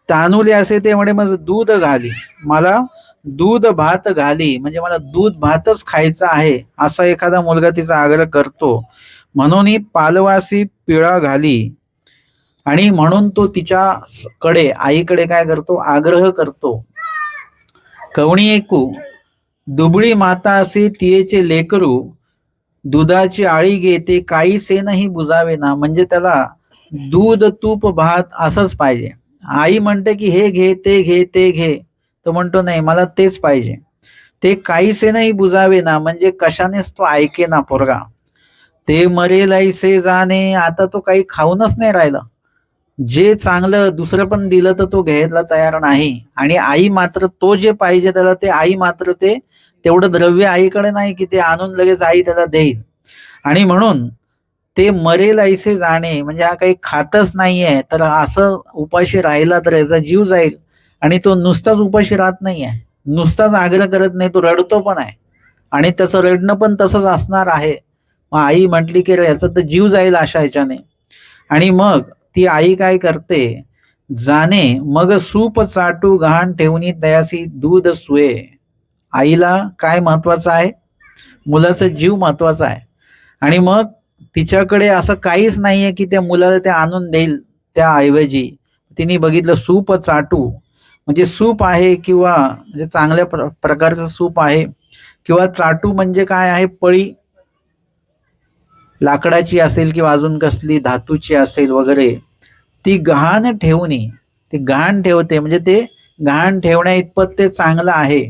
तानुले असे ते म्हणे माझं दूध घाली, मला दूध भात घाली म्हणजे मला दूध भातच खायचा आहे असा एखादा मुलगा तिचा आग्रह करतो. म्हणून ही पालवासी पिळा घाली. आणि म्हणून तो तिच्याकडे आईकडे काय करतो, आग्रह करतो. कवणी ऐकू दुबळी माता असे तियेचे लेकरू दुधाची आळी घे ते काही सेनही बुजावे ना. म्हणजे त्याला दूध तूप भात असंच पाहिजे. आई म्हणते की हे घे ते घे ते घे, तो म्हणतो नाही मला तेच पाहिजे. ते काही सेनही बुजावे ना म्हणजे कशानेच तो ऐके ना पोरगा. ते मरेल ऐसे जाणे, आता तो काही खाऊनच नाही राहिला. जे चांगलं दुसरं पण दिलं तर तो घ्यायला तयार नाही. आणि आई मात्र तो जे पाहिजे त्याला ते आई मात्र ते तेवढं द्रव्य आईकडे नाही की ते आणून लगेच आई त्याला देईल. आणि म्हणून ते मरेल ऐसे जाणे म्हणजे हा काही खातच नाहीये, तर असं उपाशी राहिला तर याचा जीव जाईल. आणि तो नुसताच उपाशी राहत नाहीये, नुसताच आग्रह करत नाही, तो रडतो पण आहे. आणि त्याचं रडणं पण तसंच असणार आहे. मग आई म्हटली की याचा तर जीव जाईल अशा ह्याच्याने. आणि मग ती आई काय करते, जाणे मग सूप चाटू गहाण ठेवणी तयासी दूध सुये. आईला काय महत्वाचं आहे, मुलाचा जीव महत्वाचा आहे. आणि मग तिच्याकडे असं काहीच नाहीये की त्या मुलाला ते आणून देईल. त्याऐवजी तिने बघितलं सूप चाटू म्हणजे सूप आहे किंवा म्हणजे चांगल्या प्रकारचं सूप आहे, किंवा चाटू म्हणजे काय आहे, पळी लाकडाची असेल किंवा अजून कसली धातूची असेल वगैरे, ती गहाण ठेवणी, ती गहाण ठेवते म्हणजे ते गहाण ठेवण्या इतपत ते चांगलं आहे.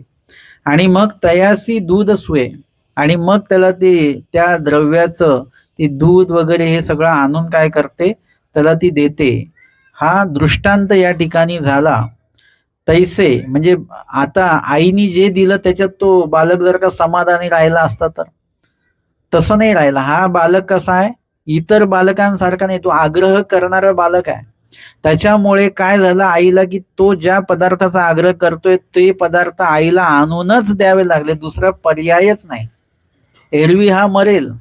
आणि मग तयासी दूध सुये, आणि मग त्याला ते त्या द्रव्याचं ती दूध वगैरे हे सगळं आणून काय करते, त्याला ती देते. हा दृष्टांत या ठिकाणी झाला. तैसे म्हणजे आता आईनी जे दिलं त्याच्यात तो बालक जर का समाधानी राहिला असता तर तसं नाही राहिला. हा बालक कसा आहे, इतर बालकांसारखा नाही, तो आग्रह करणारा बालक आहे. त्याच्यामुळे काय झालं आईला की तो ज्या पदार्थाचा आग्रह करतोय ते पदार्थ आईला आणूनच द्यावे लागले, दुसरा पर्यायच नाही. एरवी हा मरेल.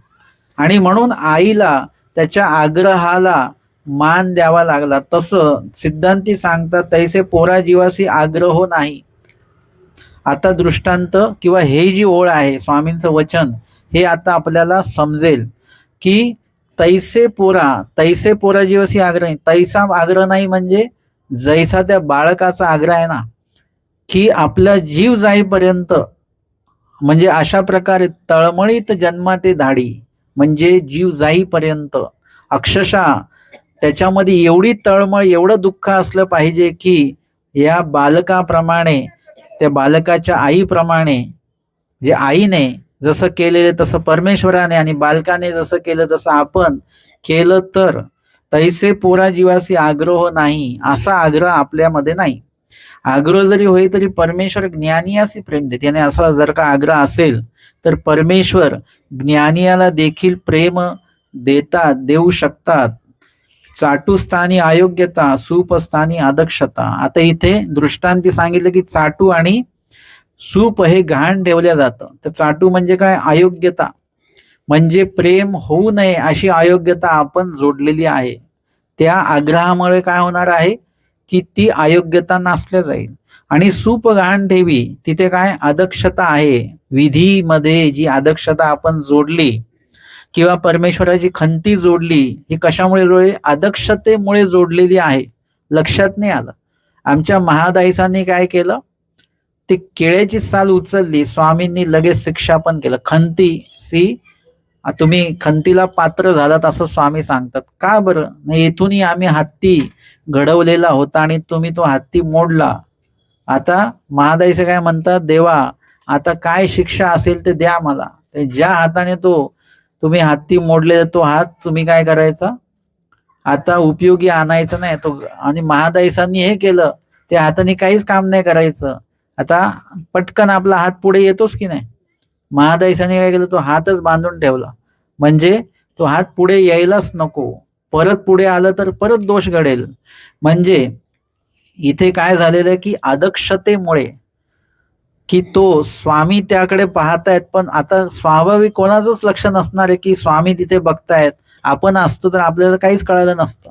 आणि म्हणून आईला त्याच्या आग्रहाला मान द्यावा लागला. तसं सिद्धांती सांगतात तैसे पोरा जीवासी आग्रह नाही. आता दृष्टांत किंवा हे जी ओळ आहे स्वामींचं वचन, हे आता आपल्याला समजेल की तैसे पोरा जीवासी आग्रह नाही. तैसा आग्रह नाही म्हणजे जैसा त्या बाळकाचा आग्रह आहे ना, की आपला जीव जाईपर्यंत, म्हणजे अशा प्रकारे तळमळीत जन्माते धाडी म्हणजे जीव जाईपर्यंत अक्षरशः त्याच्यामध्ये एवढी तळमळ एवढं दुःख असलं पाहिजे की या बालकाप्रमाणे, त्या बालकाच्या आईप्रमाणे, जे आईने जसं केलेलं तसं परमेश्वराने आणि बालकाने जसं केलं तसं आपण केलं तर तैसे पोरा जीवासी आग्रह नाही, असा आग्रह आपल्यामध्ये नाही. आग्रह जरी होई तरी परमेश्वर ज्ञानियासी प्रेम देते. आणि असा जर का आग्रह असेल तर परमेश्वर ज्ञानियाला देखील प्रेम देऊ शकतात. चाटूस्थानी अयोग्यता, सूपस्थानी अदक्षता. आता इथे दृष्टांती सांगितलं की चाटू आणि सूप हे गहाण ठेवलं जातं. तर चाटू म्हणजे काय? अयोग्यता, म्हणजे प्रेम होऊ नये अशी अयोग्यता आपण जोडलेली आहे. त्या आग्रहामुळे काय होणार आहे की ती अयोग्यता नासल्या जाईल. आणि सूप गहाण ठेवी, तिथे काय? अदक्षता आहे. विधीमध्ये जी अदक्षता आपण जोडली किंवा परमेश्वराची खंती जोडली, ही कशामुळे जोडली? अदक्षतेमुळे जोडलेली आहे. लक्षात नाही आलं. आमच्या महादाईसांनी काय केलं? ती केळ्याची साल उचलली, स्वामींनी लगेच शिक्षा पण केलं. खंती तुम्ही खंतीला पात्र झालात असं स्वामी सांगतात. का बरं? नाही, इथूनही आम्ही हत्ती घडवलेला होता आणि तुम्ही तो हत्ती मोडला. आता महादाईचे काय म्हणतात? देवा, आता काय शिक्षा असेल ते द्या मला. ज्या हाताने तुम्ही हत्ती मोडले, तो हात तुम्ही काय करायचा? आता उपयोगी आणायचं नाही तो. आणि महादाईसांनी हे केलं, त्या हाताने काहीच काम नाही करायचं. आता पटकन आपला हात पुढे येतोच की नाही. महादाईसांनी काय केलं? तो हातच बांधून ठेवला, म्हणजे तो हात पुढे यायलाच नको. परत पुढे आलं तर परत दोष घडेल. म्हणजे इथे काय झालेलं आहे की अदक्षतेमुळे, की तो स्वामी त्याकडे पाहतायत, पण आता स्वाभाविक कोणाचंच लक्ष नसणार आहे की स्वामी तिथे बघतायत. आपण असतो तर आपल्याला काहीच कळालं नसतं.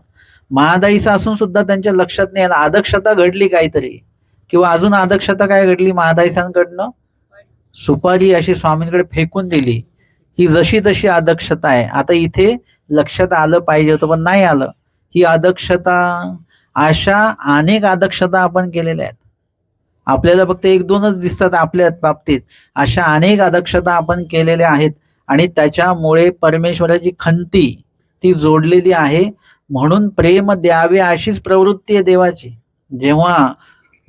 महादाईचं असून सुद्धा त्यांच्या लक्षात नाही आलं. अदक्षता घडली काहीतरी, किंवा अजून अदक्षता काय घडली महादाईसांकडनं? सुपारी अशी स्वामींकडे फेकून दिली. ही जशी तशी अदक्षता आहे. आता इथे लक्षात आलं पाहिजे होतं, पण नाही आलं. ही अदक्षता, अशा अनेक अदक्षता आपण केलेल्या आहेत. आपल्याला फक्त एक दोनच दिसतात आपल्या बाबतीत. अशा अनेक अदक्षता आपण केलेल्या आहेत आणि त्याच्यामुळे परमेश्वराची खंती ती जोडलेली आहे. म्हणून प्रेम द्यावे अशीच प्रवृत्ती आहे देवाची. जेव्हा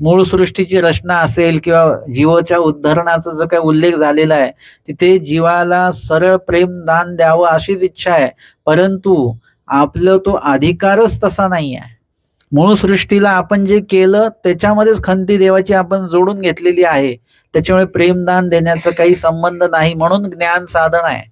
मूळ सृष्टीची रचना असेल किंवा जीवाच्या उद्धरणाचा जो काही उल्लेख झालेला आहे, तिथे जीवाला सरळ प्रेमदान द्यावं अशीच इच्छा आहे. परंतु आपलं तो अधिकारच तसा नाही आहे. मूळ सृष्टीला आपण जे केलं त्याच्यामध्येच खंती देवाची आपण जोडून घेतलेली आहे. त्याच्यामुळे प्रेमदान देण्याचा काही संबंध नाही. म्हणून ज्ञान साधन आहे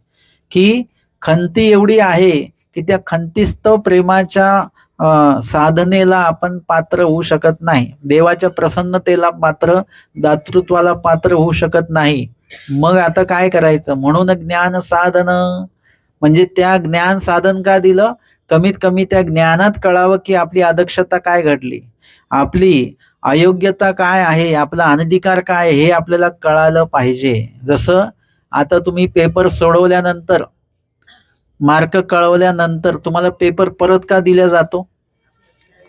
की खंती एवढी आहे की त्या खंतीस्तव प्रेमाच्या साधनेला आपण पात्र होऊ शकत नाही. देवाच्या प्रसन्नतेला पात्र, दातृत्वाला पात्र होऊ शकत नाही. मग आता काय करायचं? म्हणून ज्ञान साधन, म्हणजे त्या ज्ञान साधन का दिलं? कमीत कमी त्या ज्ञानात कळावं की आपली अदक्षता काय घडली, आपली अयोग्यता काय आहे, आपला अनधिकार काय आहे, हे आपल्याला कळालं पाहिजे. जसं आता तुम्ही पेपर सोडवल्यानंतर, मार्क कळवल्यानंतर तुम्हाला पेपर परत का दिला जातो?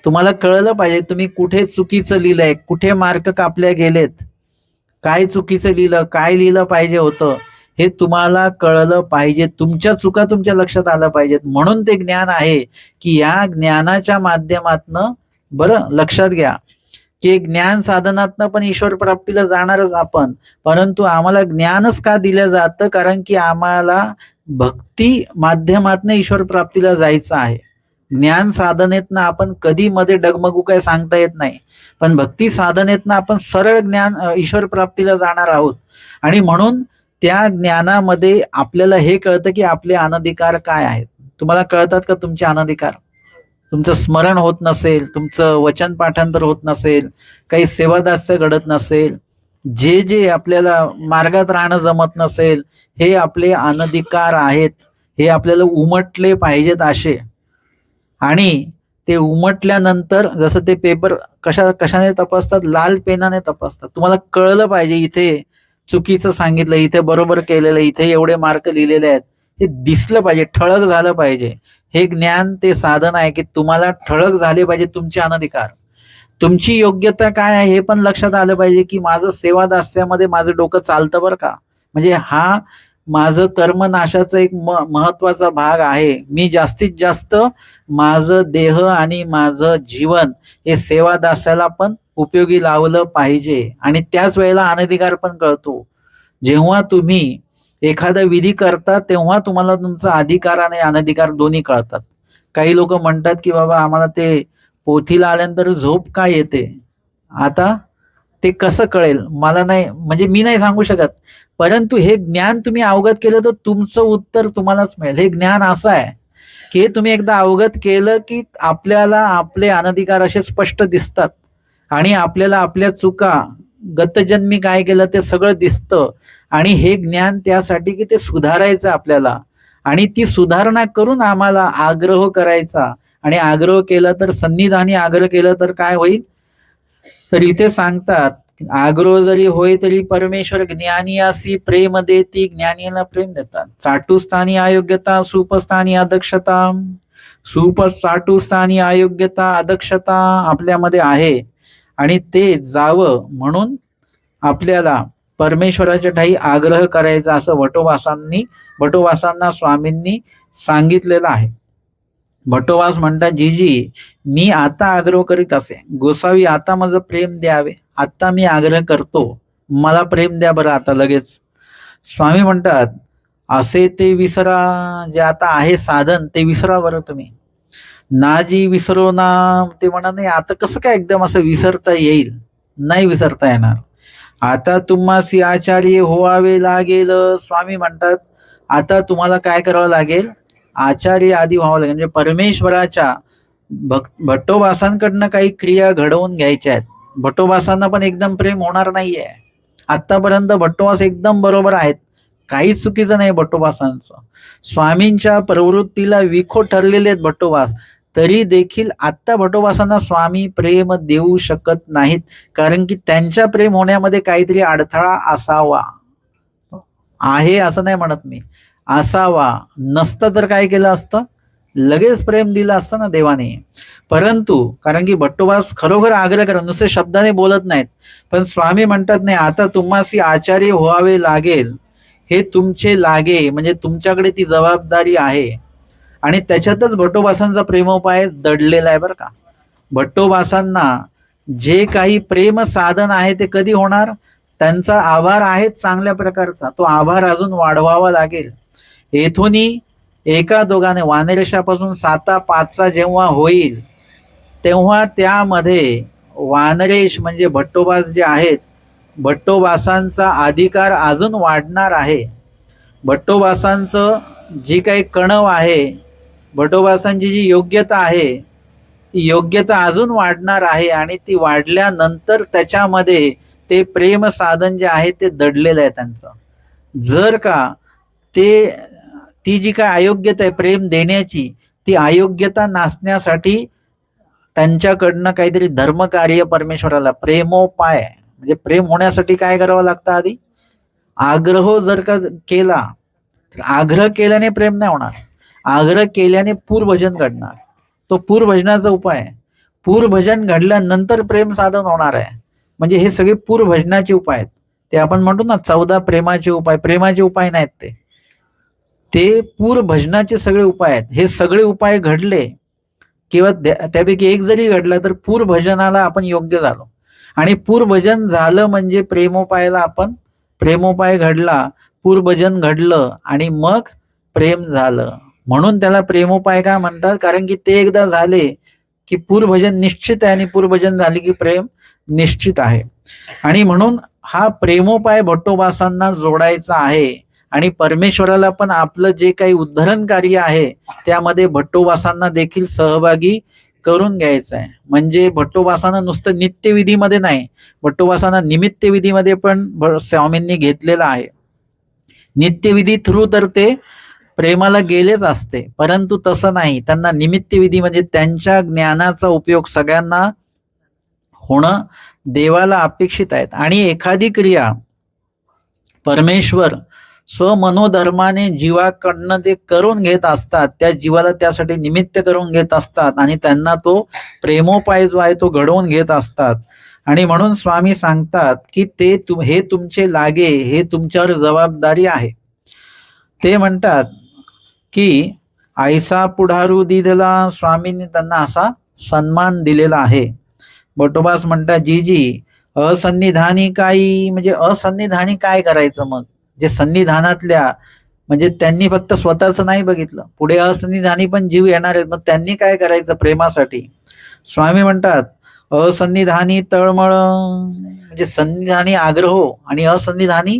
तुम्हाला कळलं पाहिजे तुम्ही कुठे चुकीचं लिहिलंय, कुठे मार्क कापल्या गेलेत, काय चुकीचं लिहिलं, काय लिहिलं पाहिजे होतं, हे तुम्हाला कळलं पाहिजे. तुमच्या चुका तुमच्या लक्षात आल्या पाहिजेत. म्हणून ते ज्ञान आहे की या ज्ञानाच्या माध्यमातनं, बरं लक्षात घ्या की ज्ञान साधनातनं पण ईश्वर प्राप्तीला जाणारच आपण. परंतु आम्हाला ज्ञानच का दिलं जातं? कारण की आम्हाला भक्ती माध्यमातनं ईश्वर प्राप्तीला जायचं आहे. ज्ञान साधनेतनं आपण कधी मध्ये डगमगू काय सांगता येत नाही, पण भक्ती साधनेतनं आपण सरळ ज्ञान ईश्वर प्राप्तीला जाणार आहोत. आणि म्हणून त्या ज्ञानामध्ये आपल्याला हे कळतं की आपले अनधिकार काय आहेत. तुम्हाला कळतात का तुमचे अनधिकार? तुमचं स्मरण होत नसेल, तुमचं वचन पाठांतर होत नसेल, काही सेवादास्य घडत नसेल, जे जे आपल्याला मार्गात राहणं जमत नसेल, हे आपले अनधिकार आहेत. हे आपल्याला उमटले पाहिजेत असे. आणि ते उमटल्यानंतर जसं ते पेपर कशाने तपासतात? लाल पेनाने तपासतात. तुम्हाला कळलं पाहिजे इथे चुकीचं सांगितलं, इथे बरोबर केलेलं, इथे एवढे मार्क लिहिलेले आहेत, हे दिसलं पाहिजे, ठळक झालं पाहिजे. हे ज्ञान ते साधन आहे की तुम्हाला ठळक झाले पाहिजे तुमचे अनधिकार, तुमची योग्यता काय आहे हे पण लक्षात आलं पाहिजे की माझं सेवादास्यामध्ये माझं डोकं चालतं बरं का, म्हणजे हा माझं कर्मनाशाचा एक महत्वाचा भाग आहे. मी जास्तीत जास्त माझं देह आणि माझं जीवन हे सेवादास्याला पण उपयोगी लावलं पाहिजे. आणि त्याच वेळेला अनधिकार पण कळतो. जेव्हा तुम्ही एखादा विधी करता तेव्हा तुम्हाला तुमचा अधिकार आणि अनधिकार दोन्ही कळतात. काही लोक म्हणतात की बाबा आम्हाला ते पोथीला आल्यानंतर झोप का येते, आता ते कसं कळेल मला नाही, म्हणजे मी नाही सांगू शकत. परंतु हे ज्ञान तुम्ही अवगत केलं तर तुमचं उत्तर तुम्हालाच मिळेल. हे ज्ञान असं आहे की तुम्ही एकदा अवगत केलं की आपल्याला आपले अनधिकार असे स्पष्ट दिसतात आणि आपल्याला आपल्या चुका गतजन्मी काय केलं ते सगळं दिसतं. आणि हे ज्ञान त्यासाठी की ते सुधारायचं आपल्याला, आणि ती सुधारणा करून आम्हाला आग्रह करायचा. आणि आग्रह केला तर सन्निधानी आग्रह केला तर काय होईल, तर इथे सांगतात आग्रह जरी होय तरी परमेश्वर ज्ञानी असी प्रेम देती, ज्ञानीला प्रेम देतात. चाटुस्थानी अयोग्यता सुपस्थानी अदक्षता, चाटुस्थानी अयोग्यता अदक्षता आपल्यामध्ये आहे, आणि ते जावं म्हणून आपल्याला परमेश्वराच्या ठाई आग्रह करायचा असं भटोबासांना स्वामींनी सांगितलेलं आहे. भटोबास म्हणतात, जीजी मी आता आग्रह करीत असे, गोसावी आता माझं प्रेम द्यावे, आता मी आग्रह करतो, मला प्रेम द्या बरं आता लगेच. स्वामी म्हणतात, असे ते विसरा, जे आता आहे साधन ते विसरा बरं तुम्ही. नाजी विसरो ना, ते म्हणा नाही आता कसं काय एकदम असं विसरता येईल, नाही विसरता येणार. आता तुम्हासी आचार्य व्हावे लागेल. स्वामी म्हणतात आता तुम्हाला काय करावं लागेल, आचार्य आदी व्हावं लागेल. म्हणजे परमेश्वराच्या भट्टोबासांकडनं काही क्रिया घडवून घ्यायच्या आहेत. भट्टोबासांना पण एकदम प्रेम होणार नाहीये. आतापर्यंत भट्टोबास एकदम बरोबर आहेत, काहीच चुकीचं नाही भट्टोबासांचं. स्वामींच्या प्रवृत्तीला विखो ठरलेले आहेत भट्टोबास, तरी देखील आत्ता भट्टोबासांना स्वामी प्रेम देऊ शकत नाहीत, कारण की त्यांच्या प्रेम होण्यामध्ये काहीतरी अडथळा असावा. आहे असं नाही म्हणत मी, असावा. नसतं तर काय केलं असतं, लगेच प्रेम दिलं असतं ना देवाने. परंतु कारण की भट्टोबास खरोखर आग्रह करा, नुसते शब्दाने बोलत नाहीत, पण स्वामी म्हणतात नाही आता तुम्हासी आचार्य व्हावे लागेल, हे तुमचे लागे, म्हणजे तुमच्याकडे ती जबाबदारी आहे. आणि त्याच्यातच भट्टोबासांचा प्रेमोपाय दडलेला आहे बरं का. भट्टोबासांना जे काही प्रेम साधन आहे ते कधी होणार, त्यांचा आभार आहे चांगल्या प्रकारचा, तो आभार अजून वाढवावा लागेल. येथूनही एका दोघाने वानरेशापासून 7-5 जेव्हा होईल, तेव्हा त्यामध्ये वानरेश म्हणजे भट्टोबास जे आहेत, भट्टोबासांचा अधिकार अजून वाढणार आहे. भट्टोबासांचं जी काही कणव आहे, भट्टोबासांची जी योग्यता आहे, ती योग्यता अजून वाढणार आहे. आणि ती वाढल्यानंतर त्याच्यामध्ये ते प्रेम साधन जे आहे ते दडलेलं आहे त्यांचं. जर का ती जी काय अयोग्यता आहे प्रेम देण्याची, ती अयोग्यता नासण्यासाठी त्यांच्याकडनं काहीतरी धर्मकार्य परमेश्वराला प्रेमोपाय, म्हणजे प्रेम होण्यासाठी काय करावं लागतं, आधी आग्रह जर का केला, तर आग्रह केल्याने प्रेम नाही होणार, आग्रह केल्याने पूरभजन घडणार. तो पूरभजनाचा उपाय आहे. पूरभजन घडल्यानंतर प्रेम साधन होणार आहे. म्हणजे हे सगळे पूरभजनाचे उपाय आहेत. ते आपण म्हणतो ना 14 प्रेमाचे उपाय, प्रेमाचे उपाय नाहीत ते पूरभजनाचे सगळे उपाय आहेत. हे सगळे उपाय घडले किंवा त्यापैकी एक जरी घडला तर पूरभजनाला आपण योग्य झालो. आणि पूरभजन झालं म्हणजे प्रेमोपाय घडला, पूरभजन घडलं आणि मग प्रेम झालं. म्हणून त्याला प्रेमोपाय का म्हणतात, कारण की ते एकदा झाले की पूरभजन निश्चित आहे, आणि पूरभजन झाले की प्रेम निश्चित आहे. आणि म्हणून हा प्रेमोपाय भट्टोबासांना जोडायचा आहे. आणि परमेश्वराला पण आपलं जे काही उद्धरण कार्य आहे त्यामध्ये भट्टोबासांना देखील सहभागी करून घ्यायचं आहे. म्हणजे भट्टोबासांना नुसतं नित्यविधीमध्ये नाही, भट्टोबासांना निमित्तविधीमध्ये पण स्वामींनी घेतलेलं आहे. नित्यविधी थ्रू तर ते प्रेमाला गेलेच असते, परंतु तसं नाही, त्यांना निमित्तविधी म्हणजे त्यांच्या ज्ञानाचा उपयोग सगळ्यांना होणं देवाला अपेक्षित आहेत. आणि एखादी क्रिया परमेश्वर स्वमनोधर्माने जीवाकडनं ते करून घेत असतात, त्या जीवाला त्यासाठी निमित्त करून घेत असतात, आणि त्यांना तो प्रेमोपाय जो आहे तो घडवून घेत असतात. आणि म्हणून स्वामी सांगतात की हे तुमचे लागे, हे तुमच्यावर जबाबदारी आहे. ते म्हणतात की ऐसा पुढारू दिलेला, स्वामींनी त्यांना असा सन्मान दिलेला आहे. भट्टोबास म्हणतात, जीजी असन्निधानी काही, म्हणजे असन्निधानी काय करायचं मग, जे सन्निधानातल्या, म्हणजे त्यांनी फक्त स्वतःच नाही बघितलं, पुढे असन्निधानी पण जीव येणार आहेत, मग त्यांनी काय करायचं प्रेमासाठी. स्वामी म्हणतात असन्निधानी तळमळ, म्हणजे सन्निधानी आग्रह आणि असन्निधानी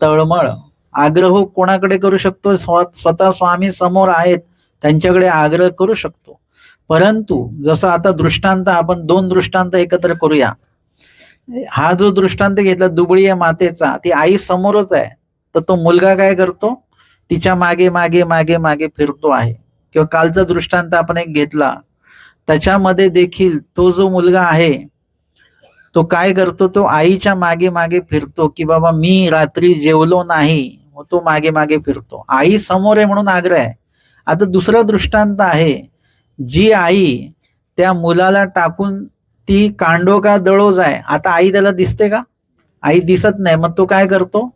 तळमळ. आग्रह कोणाकडे करू शकतो, स्वतः स्वामी समोर आहेत त्यांच्याकडे आग्रह करू शकतो. परंतु जसं आता दृष्टांत आपण 2 दृष्टांत एकत्र करूया. हा जो दृष्टांत घेतला दुबळी या मातेचा, ती आई समोरच आहे, तर तो मुलगा काय करतो, तिच्या मागे मागे मागे मागे फिरतो आहे. किंवा कालचा दृष्टांत आपण एक घेतला, त्याच्यामध्ये देखील तो जो मुलगा आहे तो काय करतो, तो आईच्या मागे मागे फिरतो की बाबा मी रात्री जेवलो नाही, मग तो मागे मागे फिरतो. आई समोर आहे म्हणून आग्रह आहे. आता दुसरा दृष्टांत आहे, जी आई त्या मुलाला टाकून ती कांडो का दळो जाय, आता आई त्याला दिसते का? आई दिसत नाही, मग तो काय करतो,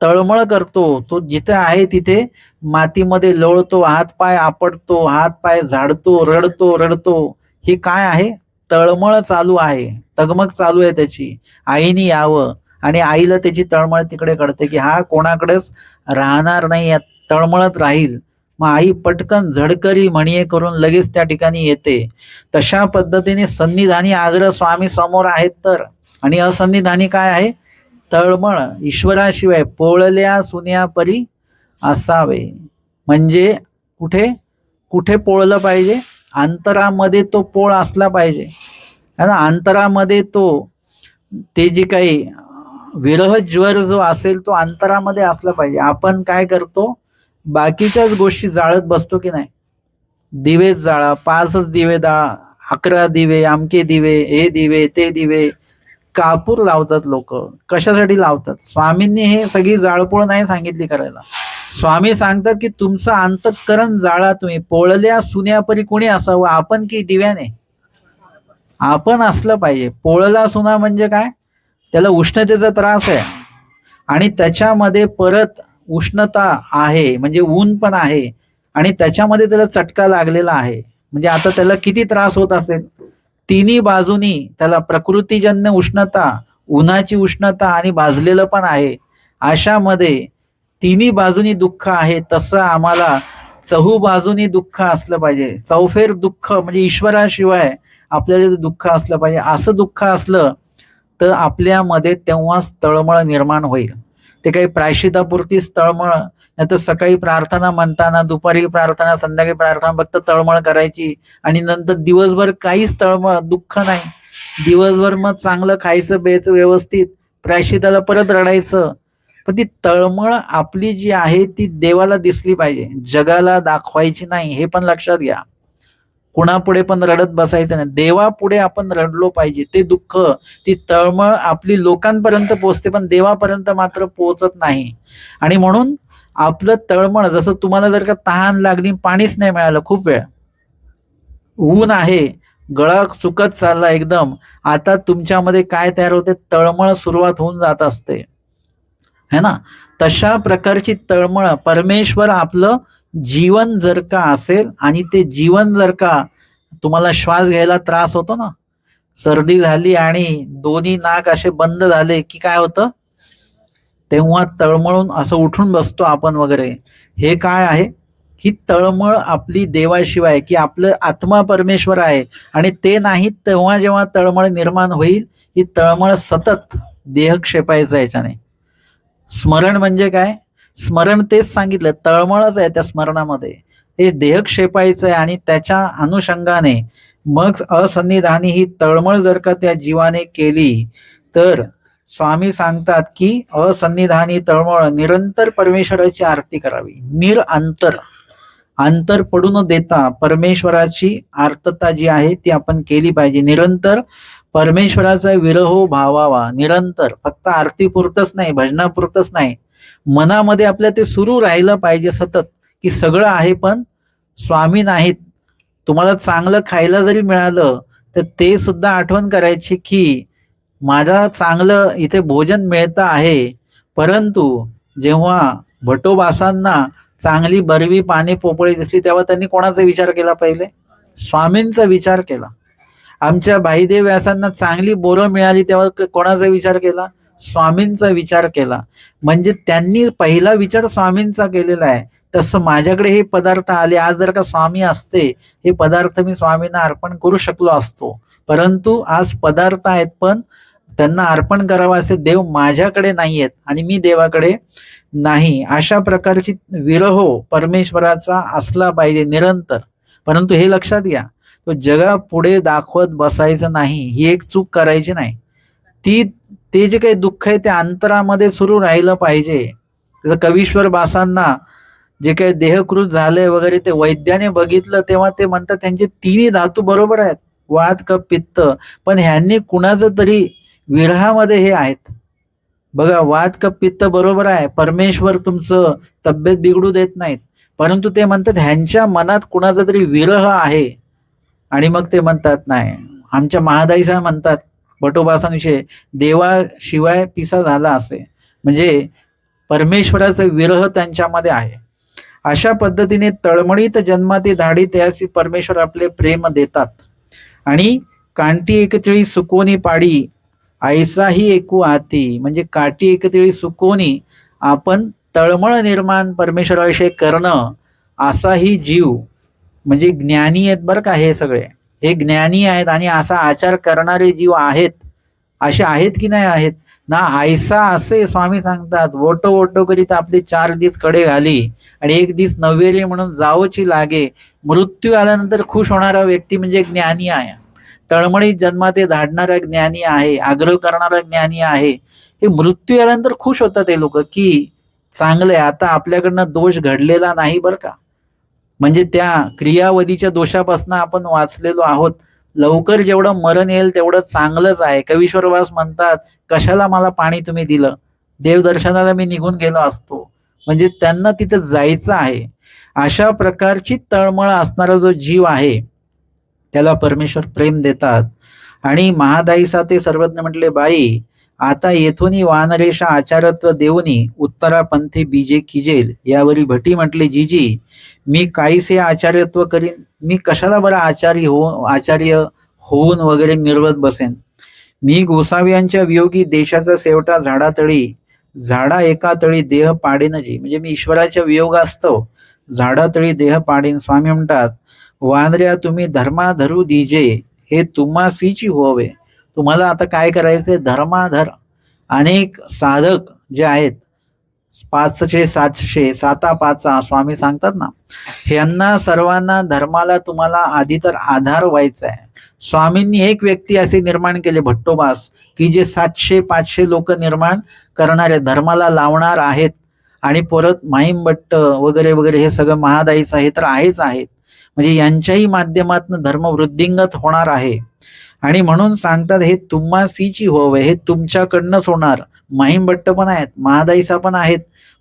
तळमळ करतो. तो जिथे आहे तिथे मातीमध्ये लोळतो, हातपाय आपटतो, हातपाय झाडतो, रडतो रडतो. हे काय आहे, तळमळ चालू आहे, तगमग चालू आहे त्याची. आईने यावं, आणि आईला त्याची तळमळ तिकडे कळते की हा कोणाकडेच राहणार नाही, तळमळत राहील. मग आई पटकन झडकरी म्हणये करून लगेच त्या ठिकाणी येते. तशा पद्धतीने सन्निधानी आग्रह स्वामी समोर आहेत तर, आणि असन्निधानी काय आहे, तळमळ. ईश्वराशिवाय पोळल्या सुन्या परी असावे. म्हणजे कुठे कुठे पोळलं पाहिजे, अंतरामध्ये तो पोळ असला पाहिजे है ना. अंतरामध्ये ते जे काही विरह ज्वर जो असेल तो अंतरामध्ये असला पाहिजे. आपण काय करतो, बाकीच्याच गोष्टी जाळत बसतो की नाही. दिवेच जाळा, 5च दिवे जाळा, 11 दिवे, आमके दिवे, हे दिवे ते दिवे, कापूर लावतात लोक. कशासाठी लावतात? स्वामींनी हे सगळी जाळपोळ नाही सांगितली करायला. स्वामी सांगतात की तुमचं अंतःकरण जाळा तुम्ही. पोळल्या सुन्यापरी कोणी असावं, आपण की दिव्याने? आपण असलं पाहिजे. पोळला सुना म्हणजे काय, त्याला उष्णतेचा त्रास आहे आणि त्याच्यामध्ये परत उष्णता आहे, म्हणजे ऊन पण आहे, आणि त्याच्यामध्ये त्याला चटका लागलेला आहे. म्हणजे आता त्याला किती त्रास होत असेल. तिन्ही बाजूनी त्याला प्रकृतीजन्य उष्णता, उन्हाची उष्णता आणि भाजलेलं पण आहे. अशामध्ये तिन्ही बाजूनी दुःख आहे. तसं आम्हाला चहू बाजूनी दुःख असलं पाहिजे. चौफेर दुःख म्हणजे ईश्वराशिवाय आपल्याला दुःख असलं पाहिजे. असं दुःख असलं तर आपल्यामध्ये तेव्हाच तळमळ निर्माण होईल. ते काही प्रायश्चितापुरतीच तळमळ, नाही तर सकाळी प्रार्थना म्हणताना, दुपारी प्रार्थना, संध्याकाळी प्रार्थना फक्त तळमळ करायची, आणि नंतर दिवसभर काहीच तळमळ, दुःख नाही. दिवसभर मग चांगलं खायचं प्यायचं व्यवस्थित, प्रायश्चिताला परत रडायचं. पण ती तळमळ आपली जी आहे ती देवाला दिसली पाहिजे, जगाला दाखवायची नाही. हे पण लक्षात घ्या. कुणापुढे पण रडत बसायचं नाही, देवापुढे आपण रडलो पाहिजे. ते दुःख, ती तळमळ आपली लोकांपर्यंत पोहोचते, पण देवापर्यंत मात्र पोहोचत नाही. आणि म्हणून आपलं तळमळ, जसं तुम्हाला जर का तहान लागली, पाणीच नाही मिळालं, खूप वेळ ऊन आहे, गळा सुकत चालला एकदम, आता तुमच्यामध्ये काय तयार होते, तळमळ सुरुवात होऊन जात असते है ना. तशा प्रकारची तळमळ, परमेश्वर आपलं जीवन जर का असेल, आणि ते जीवन जर का तुम्हाला श्वास घ्यायला त्रास होतो ना, सर्दी झाली आणि दोन्ही नाक असे बंद झाले की काय होतं, तेव्हा तळमळून असं उठून बसतो आपण वगैरे. हे काय आहे, ही तळमळ आपली देवाशिवाय, की आपलं आत्मा परमेश्वर आहे आणि ते नाही, तेव्हा जेव्हा तळमळ निर्माण होईल, ही तळमळ सतत देहक्षेपायचं याच्याने. स्मरण म्हणजे काय, स्मरण तेच सांगितलं, तळमळच आहे त्या स्मरणामध्ये. हे देहक्षेपायचं आहे, आणि त्याच्या अनुषंगाने मग असन्निधानी ही तळमळ जर का त्या जीवाने केली तर स्वामी सांगतात की असन्निधानी तळमळ निरंतर परमेश्वराची आरती करावी. निरंतर, अंतर पडू न देता परमेश्वराची आर्तता जी आहे ती आपण केली पाहिजे. निरंतर परमेश्वराचा विरहो भावावा. निरंतर, फक्त आरतीपुरतच नाही, भजनापुरतच नाही, मनामध्ये आपल्या ते सुरू राहिलं पाहिजे सतत, की सगळं आहे पण स्वामी नाहीत. तुम्हाला चांगलं खायला जरी मिळालं तर ते सुद्धा आठवण करायची की माझा चांगलं इथे भोजन मिळतं आहे, परंतु जेव्हा भटोबासांना चांगली बरवी पाने पोपळी दिसली तेव्हा त्यांनी कोणाचा विचार केला, पहिले स्वामींचा विचार केला. आमच्या भाईदेव व्यासांना चांगली बोरं मिळाली तेव्हा कोणाचा विचार केला, स्वामींचा विचार केला. म्हणजे त्यांनी पहिला विचार स्वामींचा केलेला आहे. तसं माझ्याकडे हे पदार्थ आले, आज जर का स्वामी असते हे पदार्थ मी स्वामींना अर्पण करू शकलो असतो, परंतु आज पदार्थ आहेत पण त्यांना अर्पण करावं असे देव माझ्याकडे नाही आहेत आणि मी देवाकडे नाही, अशा प्रकारची विरह परमेश्वराचा असला पाहिजे निरंतर. परंतु हे लक्षात घ्या, तो जगा पुढे दाखवत बसायचं नाही, ही एक चूक करायची नाही. ते जे काही दुःख आहे ते अंतरामध्ये सुरू राहिलं पाहिजे. जसं कवीश्वर बासांना जे काही देहकृत झालंय वगैरे ते वैद्याने बघितलं तेव्हा ते म्हणतात त्यांचे तिन्ही धातू बरोबर आहेत, वात कफ पित्त, पण ह्यांनी कुणाचं तरी विरहामध्ये हे आहेत. बघा, वात कफ पित्त बरोबर आहे, परमेश्वर तुमचं तब्येत बिघडू देत नाहीत, परंतु ते म्हणतात ह्यांच्या मनात कुणाचा तरी विरह आहे. आणि मग ते म्हणतात नाही, आमच्या महादाई साहेब म्हणतात बटोबासांविषयी, देवाशिवाय पिसा झाला असे, म्हणजे परमेश्वराचा विरह त्यांच्यामध्ये आहे. अशा पद्धतीने तळमळीत जन्माती धाडी त्यासी परमेश्वर आपले प्रेम देतात. आणि कांटी एकतिळी सुकोनी पाडी ऐसाही एकू आती, म्हणजे काठी एकतिळी सुकोनी आपण तळमळ निर्माण परमेश्वराविषयी करणं, असाही जीव म्हणजे ज्ञानी आहेत बरं का, हे सगळे हे ज्ञानी आहेत आणि असा आचार करणारे जीव आहेत. असे आहेत की नाही आहेत ना, ऐसा असे स्वामी सांगतात, वोटो वोटो करीत आपले 4 दिस कडे घाली आणि 1 दिस नव्हेली म्हणून जावची लागे. मृत्यू आल्यानंतर खुश होणारा व्यक्ती म्हणजे ज्ञानी आहे, तळमळीत जन्मात धाडणारा ज्ञानी आहे, आग्रह करणारा ज्ञानी आहे. हे मृत्यू आल्यानंतर खुश होतात हे लोक की चांगले, आता आपल्याकडनं दोष घडलेला नाही बरं का, म्हणजे त्या क्रियावधीच्या दोषापासून आपण वाचलेलो आहोत. लवकर जेवढं मरण येईल तेवढं चांगलंच आहे. कवीश्वरवास म्हणतात, कशाला मला पाणी तुम्ही दिलं, देवदर्शनाला मी निघून गेलो असतो, म्हणजे त्यांना तिथे जायचं आहे. अशा प्रकारची तळमळ असणारा जो जीव आहे त्याला परमेश्वर प्रेम देतात. आणि महादाईसा ते सर्वज्ञ म्हटले, बाई आता येथून वानरेशा आचारत्व देऊनी उत्तरापंथी बीजे किजेल. यावरी भटी म्हटले, जीजी मी काहीसे आचार्यत्व करीन, मी कशाला बरं आचार्य होऊन वगैरे मिरवत बसेन. मी गोसाव्यांच्या वियोगी देशाचा शेवटा झाडातळी, झाडा एका तळी देह पाडेन जी, म्हणजे मी ईश्वराच्या वियोगास्तव झाडातळी देह पाडेन. स्वामी म्हणतात, वानऱ्या तुम्ही धर्माधरू दीजे, हे तुम्हासीची होवे. तुम्हाला आता काय करायचंय, धर्माधर. अनेक साधक जे आहेत 500 700 साता पाचा स्वामी सांगतात ना, ह्यांना सर्वांना धर्माला तुम्हाला आधी तर आधार व्हायचा आहे. स्वामींनी एक व्यक्ती असे निर्माण केले भट्टोबास, की जे 700-500 लोक निर्माण करणारे धर्माला लावणार आहेत. आणि परत माहीमभट्ट वगैरे वगैरे हे सगळं महादाईचं हे तर आहेच आहेत, म्हणजे यांच्याही माध्यमातून धर्म वृद्धिंगत होणार आहे. आणि म्हणून सांगतात हे तुम्हासीची होवे, हे तुमच्याकडनंच होणार. माहीमभट्ट पण आहेत, महादाईसा पण आहेत,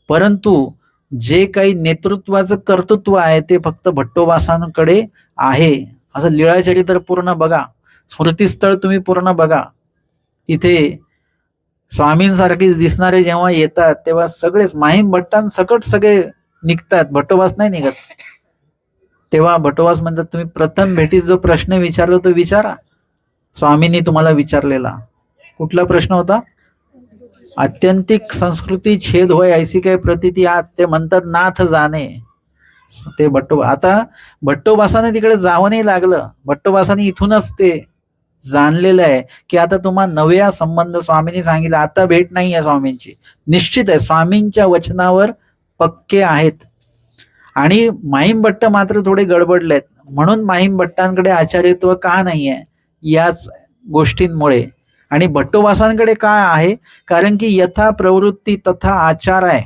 परंतु जे काही नेतृत्वाचं कर्तृत्व आहे ते फक्त भट्टोबासांकडे आहे. असं लीळाचरित्र पूर्ण बघा, स्मृतिस्थळ तुम्ही पूर्ण बघा, इथे स्वामींसारखीच दिसणारे जेव्हा येतात तेव्हा सगळेच माहीमभट्टांसकट सगळे निघतात, भट्टोबास नाही निघत. तेव्हा भट्टोबास म्हणतात, तुम्ही प्रथम भेटीत जो प्रश्न विचारला तो विचारा. स्वामींनी तुम्हाला विचारलेला कुठला प्रश्न होता, आत्यंतिक संस्कृती छेद होय ऐसी काय प्रतीती आत, ते म्हणतात नाथ जाणे. ते आता भट्टोबासाने तिकडे जावं नाही लागलं, भट्टोबासाने इथूनच ते जाणलेलं आहे की आता तुम्हाला नव्या संबंध स्वामींनी सांगितलं, आता भेट नाही आहे स्वामींची, निश्चित आहे, स्वामींच्या वचनावर पक्के आहेत. आणि माहीमभट्ट मात्र थोडे गडबडलेत, म्हणून माहीमभट्टांकडे आचार्यत्व का नाही आहे याच गोष्टींमुळे. आणि भट्टोबासांकडे काय आहे, कारण की यथा प्रवृत्ती तथा आचार आहे.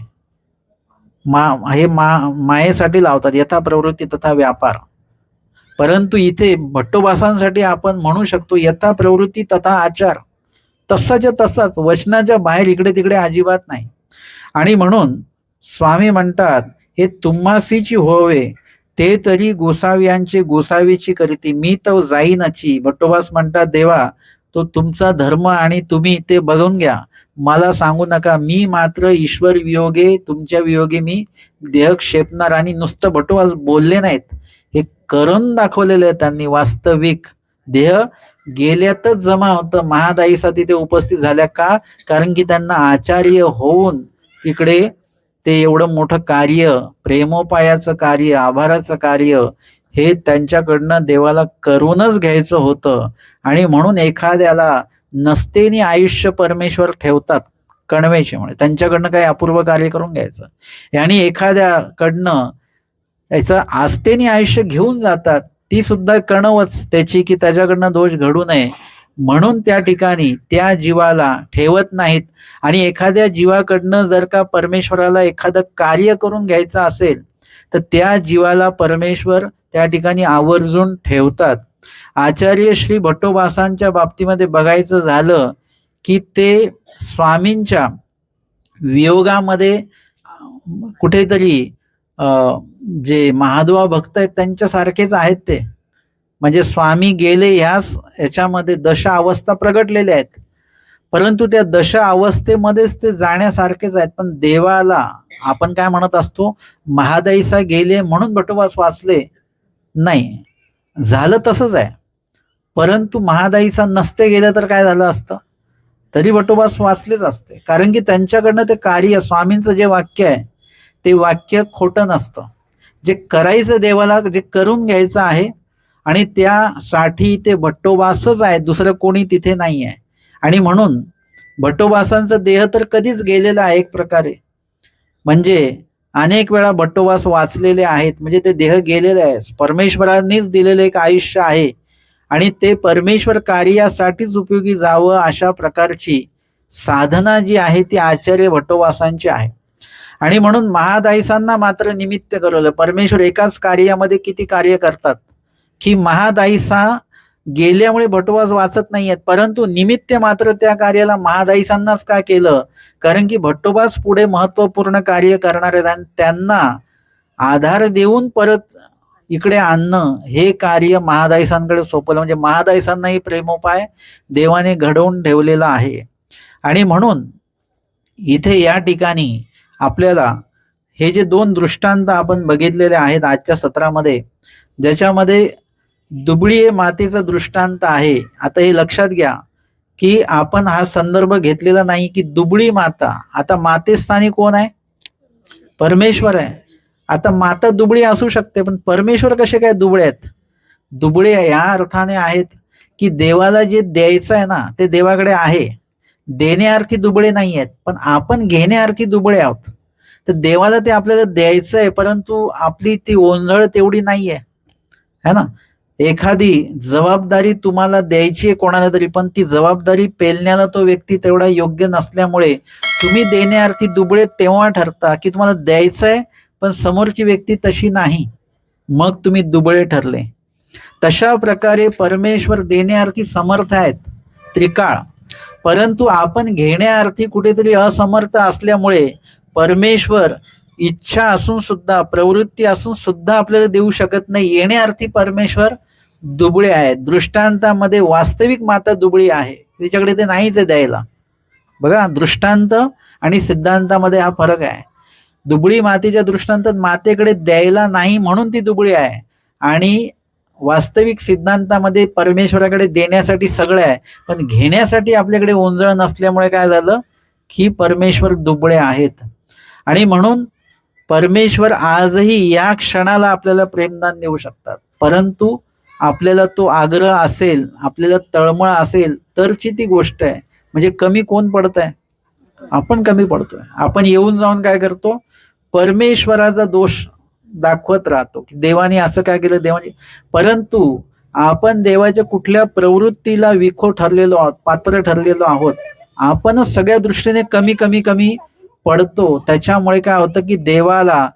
हे मायेसाठी लावतात, यथा प्रवृत्ती तथा व्यापार. परंतु इथे भट्टोबासांसाठी आपण म्हणू शकतो यथा प्रवृत्ती तथा आचार, तसाच्या तसाच, वचनाच्या बाहेर इकडे तिकडे अजिबात नाही. आणि म्हणून स्वामी म्हणतात, हे तुम्हासीची होवे, ते तरी गोसाव्यांचे गोसावीची करीती, मी तो जाईनाची. भट्टोबास म्हणतात, देवा तो तुमचा धर्म आणि तुम्ही ते बघून घ्या, मला सांगू नका, मी मात्र ईश्वर वियोगे तुमच्या वियोगे मी देह क्षेपणार. आणि नुसतं भट्टोबास बोलले नाहीत, हे करून दाखवलेलं आहे त्यांनी. वास्तविक देह गेल्यातच जमा होतं. महादाईसा तिथे उपस्थित झाल्या का, कारण की त्यांना आचार्य होऊन तिकडे ते एवढं मोठं कार्य, प्रेमोपायाचं कार्य, आभाराचं कार्य हे त्यांच्याकडनं देवाला करूनच घ्यायचं होतं. आणि म्हणून एखाद्याला नसतेनी आयुष्य परमेश्वर ठेवतात कणवेच्यामुळे, त्यांच्याकडनं काही अपूर्व कार्य करून घ्यायचं आणि एखाद्याकडनं याचं आस्थेने आयुष्य घेऊन जातात, ती सुद्धा कणवच त्याची, की त्याच्याकडनं दोष घडू नये म्हणून त्या ठिकाणी त्या जीवाला ठेवत नाहीत. आणि एखाद्या जीवाकडनं जर का परमेश्वराला एखादं कार्य करून घ्यायचं असेल तर त्या जीवाला परमेश्वर त्या ठिकाणी आवर्जून ठेवतात. आचार्य श्री भट्टोबासांच्या बाबतीमध्ये बघायचं झालं की ते स्वामींच्या वियोगामध्ये कुठेतरी जे महादुआ भक्त आहेत त्यांच्यासारखेच आहेत ते. म्हणजे स्वामी गेले याच्यामध्ये दशा अवस्था प्रगटलेल्या आहेत, परंतु त्या दशा अवस्थेमध्येच ते जाण्यासारखेच आहेत. पण देवाला आपण काय म्हणत असतो, महादाईसा गेले म्हणून भट्टोबास वाचले, नाही, झालं तसंच आहे. परंतु महादाईसा नसते गेले तर काय झालं असतं, तरी भट्टोबास वाचलेच असते. कारण की त्यांच्याकडनं ते कार्य, स्वामींचं जे वाक्य आहे ते वाक्य खोटं नसतं. जे करायचं देवाला, जे करून घ्यायचं आहे आणि त्यासाठी ते भट्टोबासच आहे, दुसरं कोणी तिथे नाही आहे. आणि म्हणून भट्टोबासांचा देह तर कधीच गेलेला आहे एक प्रकारे, म्हणजे अनेक वेळा भट्टोबास वाचलेले आहेत, म्हणजे ते देह गेलेले आहे. परमेश्वरांनीच दिलेलं एक आयुष्य आहे आणि ते परमेश्वर कार्यासाठीच उपयोगी जावं अशा प्रकारची साधना जी आहे ती आचार्य भट्टोबासांची आहे. आणि म्हणून महादाईसांना मात्र निमित्त करवलं. परमेश्वर एकाच कार्यामध्ये किती कार्य करतात, की महादाईसा गेल्यामुळे भट्टोबास वाचत नाहीयेत, परंतु निमित्त मात्र त्या कार्याला महादाईसांनाच का केलं, कारण की भट्टोबास पुढे महत्वपूर्ण कार्य करणार आहेत आणि त्यांना आधार देऊन परत इकडे आणणं हे कार्य महादाईसांकडे सोपवलं. म्हणजे महादाईसांनाही प्रेमोपाय देवाने घडवून ठेवलेला आहे. आणि म्हणून इथे या ठिकाणी आपल्याला हे जे दोन दृष्टांत आपण बघितलेले आहेत आजच्या सत्रामध्ये, ज्याच्यामध्ये दुबळी मातेचा दृष्टांत आहे. आता हे लक्षात घ्या की आपण हा संदर्भ घेतलेला नाही की दुबळी माता, आता मातेस्थानी कोण आहे, परमेश्वर आहे. आता माता दुबळी असू शकते, पण परमेश्वर कसे काय दुबळे आहेत, दुबळे या अर्थाने आहेत की देवाला जे द्यायचं आहे ना ते देवाकडे आहे, देण्यार्थी दुबळे नाही आहेत, पण आपण घेण्यार्थी दुबळे आहोत. तर देवाला ते आपल्याला द्यायचं आहे, परंतु आपली ती ओंजळ तेवढी नाहीये, है ना. एखादी जबाबदारी तुम्हाला द्यायची आहे कोणाला तरी, पण ती जबाबदारी पेलण्याला तो व्यक्ती तेवढा योग्य नसल्यामुळे तुम्ही देण्यार्थी दुबळे तेव्हा ठरता की तुम्हाला द्यायचं आहे पण समोरची व्यक्ती तशी नाही, मग तुम्ही दुबळे ठरले. तशा प्रकारे परमेश्वर देण्यार्थी समर्थ आहेत त्रिकाळ, परंतु आपण घेण्यार्थी कुठेतरी असमर्थ असल्यामुळे परमेश्वर इच्छा असून सुद्धा, प्रवृत्ती असून सुद्धा आपल्याला देऊ शकत नाही. येण्यार्थी परमेश्वर दुबळे आहेत. दृष्टांतामध्ये वास्तविक माता दुबळी आहे, तिच्याकडे ते नाहीच आहे द्यायला. बघा, दृष्टांत आणि सिद्धांतामध्ये हा फरक आहे. दुबळी मातेच्या दृष्टांतात मातेकडे द्यायला नाही म्हणून ती दुबळी आहे, आणि वास्तविक सिद्धांतामध्ये परमेश्वराकडे देण्यासाठी सगळं आहे, पण घेण्यासाठी आपल्याकडे ओंजळ नसल्यामुळे काय झालं की परमेश्वर दुबळे आहेत. आणि म्हणून परमेश्वर आजही या क्षणाला आपल्याला प्रेमदान देऊ शकतात, परंतु आपल्याला तो आग्रह असेल, आपल्याला तळमळ असेल तरची ती गोष्ट आहे. म्हणजे कमी कोण पडत आहे, आपण कमी पडतोय. आपण येऊन जाऊन काय करतो, परमेश्वराचा दोष दाखवत राहतो की देवाने असं काय केलं, देवाने, परंतु आपण देवाच्या कुठल्या प्रवृत्तीला विखो ठरलेलो आहोत, पात्र ठरलेलो आहोत. आपणच सगळ्या दृष्टीने कमी कमी कमी पडतो. त्याच्यामुळे काय होतं की देवाला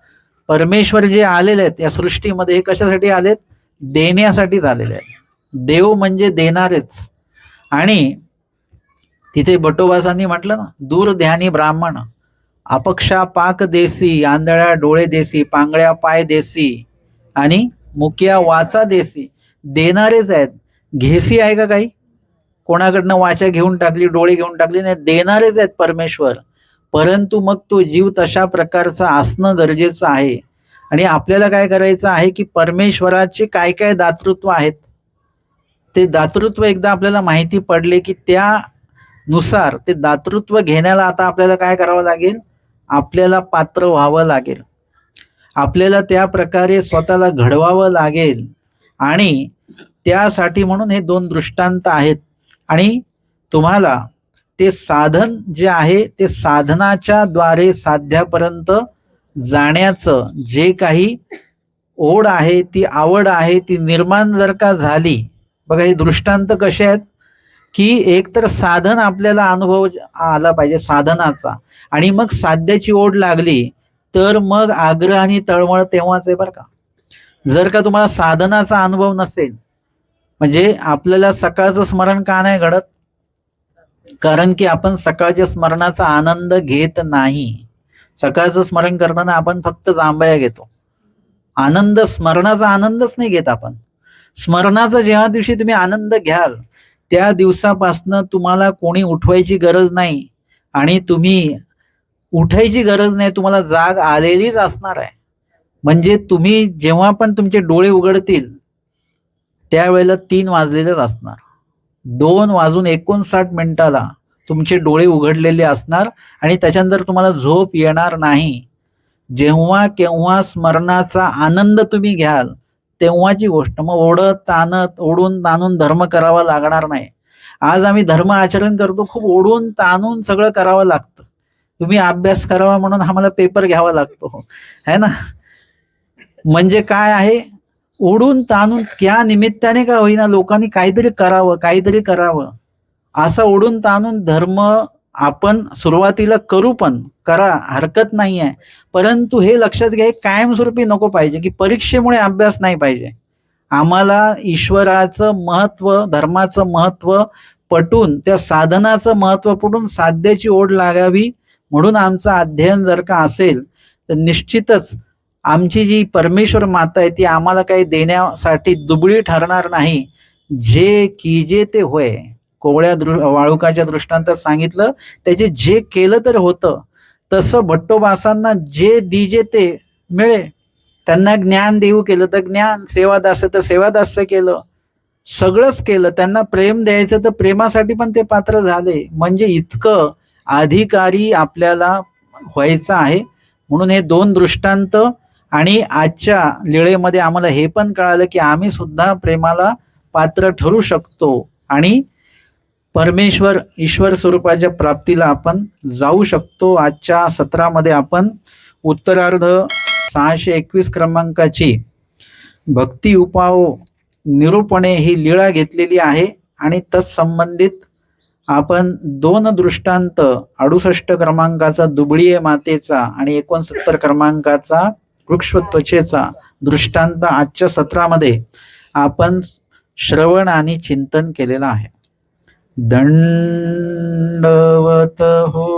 परमेश्वर जे आलेले आहेत या सृष्टीमध्ये, हे कशासाठी आलेत, देण्यासाठीच आलेले आहेत. देव म्हणजे देणारेच. आणि तिथे भट्टोबासांनी म्हटलं ना, दूर ध्यानी ब्राह्मण, अपक्षा पाक देसी, आंधळ्या डोळे देसी, पांगळ्या पाय देसी आणि मुक्या वाचा देसी. देणारेच आहेत. घेसी आहे का काही, कोणाकडनं वाचा घेऊन टाकली, डोळे घेऊन टाकली, नाही, देणारेच आहेत परमेश्वर. परंतु मग तो जीव तशा प्रकारचा असणं गरजेचं आहे. आणि आपल्याला काय करायचं आहे की परमेश्वराचे काय काय दातृत्व आहेत, ते दातृत्व एकदा आपल्याला माहिती पडले की त्यानुसार ते दातृत्व घेण्याला आता आपल्याला काय करावं लागेल, आपल्याला पात्र व्हावं लागेल, आपल्याला त्या प्रकारे स्वतःला घडवावं लागेल. आणि त्यासाठी म्हणून हे दोन दृष्टांत आहेत. आणि तुम्हाला ते साधन जे आहे ते साधनाच्या द्वारे साध्यापर्यंत जाण्याचं जे काही ओढ आहे, ती आवड आहे, ती निर्माण जर का झाली, बघा हे दृष्टांत कसे आहेत की एक तर साधन आपल्याला अनुभव आला पाहिजे साधनाचा, आणि मग साध्याची ओढ लागली तर मग आग्रह आणि तळमळ तेव्हाच आहे बरं का. जर का तुम्हाला साधनाचा अनुभव नसेल, म्हणजे आपल्याला सकाळचं स्मरण का नाही घडत, कारण की आपण सकाळच्या स्मरणाचा आनंद घेत नाही. सकाळचं स्मरण करताना आपण फक्त जांभया घेतो, आनंद स्मरणाचा आनंदच नाही घेत आपण. स्मरणाचा जेव्हा दिवशी तुम्ही आनंद घ्याल त्या दिवसापासनं तुम्हाला कोणी उठवायची गरज नाही, आणि तुम्ही उठायची गरज नाही, तुम्हाला जाग आलेलीच असणार आहे. म्हणजे तुम्ही जेव्हा पण तुमचे डोळे उघडतील त्यावेळेला 3 वाजलेलेच असणार. 2:59 तुमचे डोळे उघडलेले असणार आणि त्याच्यानंतर तुम्हाला झोप येणार नाही. जेव्हा केव्हा स्मरणाचा आनंद तुम्ही घ्याल तेव्हाची गोष्ट. मग ओढून ताणून धर्म करावा लागणार नाही. आज आम्ही धर्म आचरण करतो, खूप ओढून ताणून सगळं करावं लागतं. तुम्ही अभ्यास करावा म्हणून आम्हाला पेपर घ्यावा लागतो, है ना. म्हणजे काय आहे, ओढून ताणून त्या निमित्ताने का होईना लोकांनी काहीतरी करावं असं ओढून ताणून धर्म आपण सुरुवातीला करू, पण करा, हरकत नाही आहे. परंतु हे लक्षात घ्या, कायमस्वरूपी नको पाहिजे की परीक्षेमुळे अभ्यास नाही पाहिजे. आम्हाला ईश्वराचं महत्व, धर्माचं महत्व पटून, त्या साधनाचं महत्व पटून साध्याची ओढ लागावी म्हणून आमचं अध्ययन जर का असेल तर निश्चितच आमची जी परमेश्वर माता आहे ती आम्हाला काही देण्यासाठी दुबळी ठरणार नाही. जे कीजे ते होय, कोवळ्या वाळुकाच्या दृष्टांतात सांगितलं, त्याचे जे केलं तर होतं. तसं भट्टोबासांना जे दिजे ते मिळे. त्यांना ज्ञान देऊ केलं तर ज्ञान, सेवादास्य तर सेवादास्य केलं, सगळंच केलं. त्यांना प्रेम द्यायचं तर प्रेमासाठी पण ते पात्र झाले. म्हणजे इतकं अधिकारी आपल्याला व्हायचं आहे. म्हणून हे 2 दृष्टांत आणि आजच्या लीळेमध्ये आम्हाला हे पण कळालं की आम्ही सुद्धा प्रेमाला पात्र ठरू शकतो आणि परमेश्वर ईश्वर स्वरूपाच्या प्राप्तीला आपण जाऊ शकतो. आजच्या सत्रामध्ये आपण उत्तरार्ध 621 क्रमांकाची भक्ती उपाव निरूपणे ही लीळा घेतलेली आहे आणि तत्संबंधित आपण 2 दृष्टांत 68 क्रमांकाचा दुबळीये मातेचा आणि 69 क्रमांकाचा वृक्ष त्वचेचा दृष्टांत आजच्या सत्रामध्ये आपण श्रवण आणि चिंतन केलेलं आहे. दंडवत हो.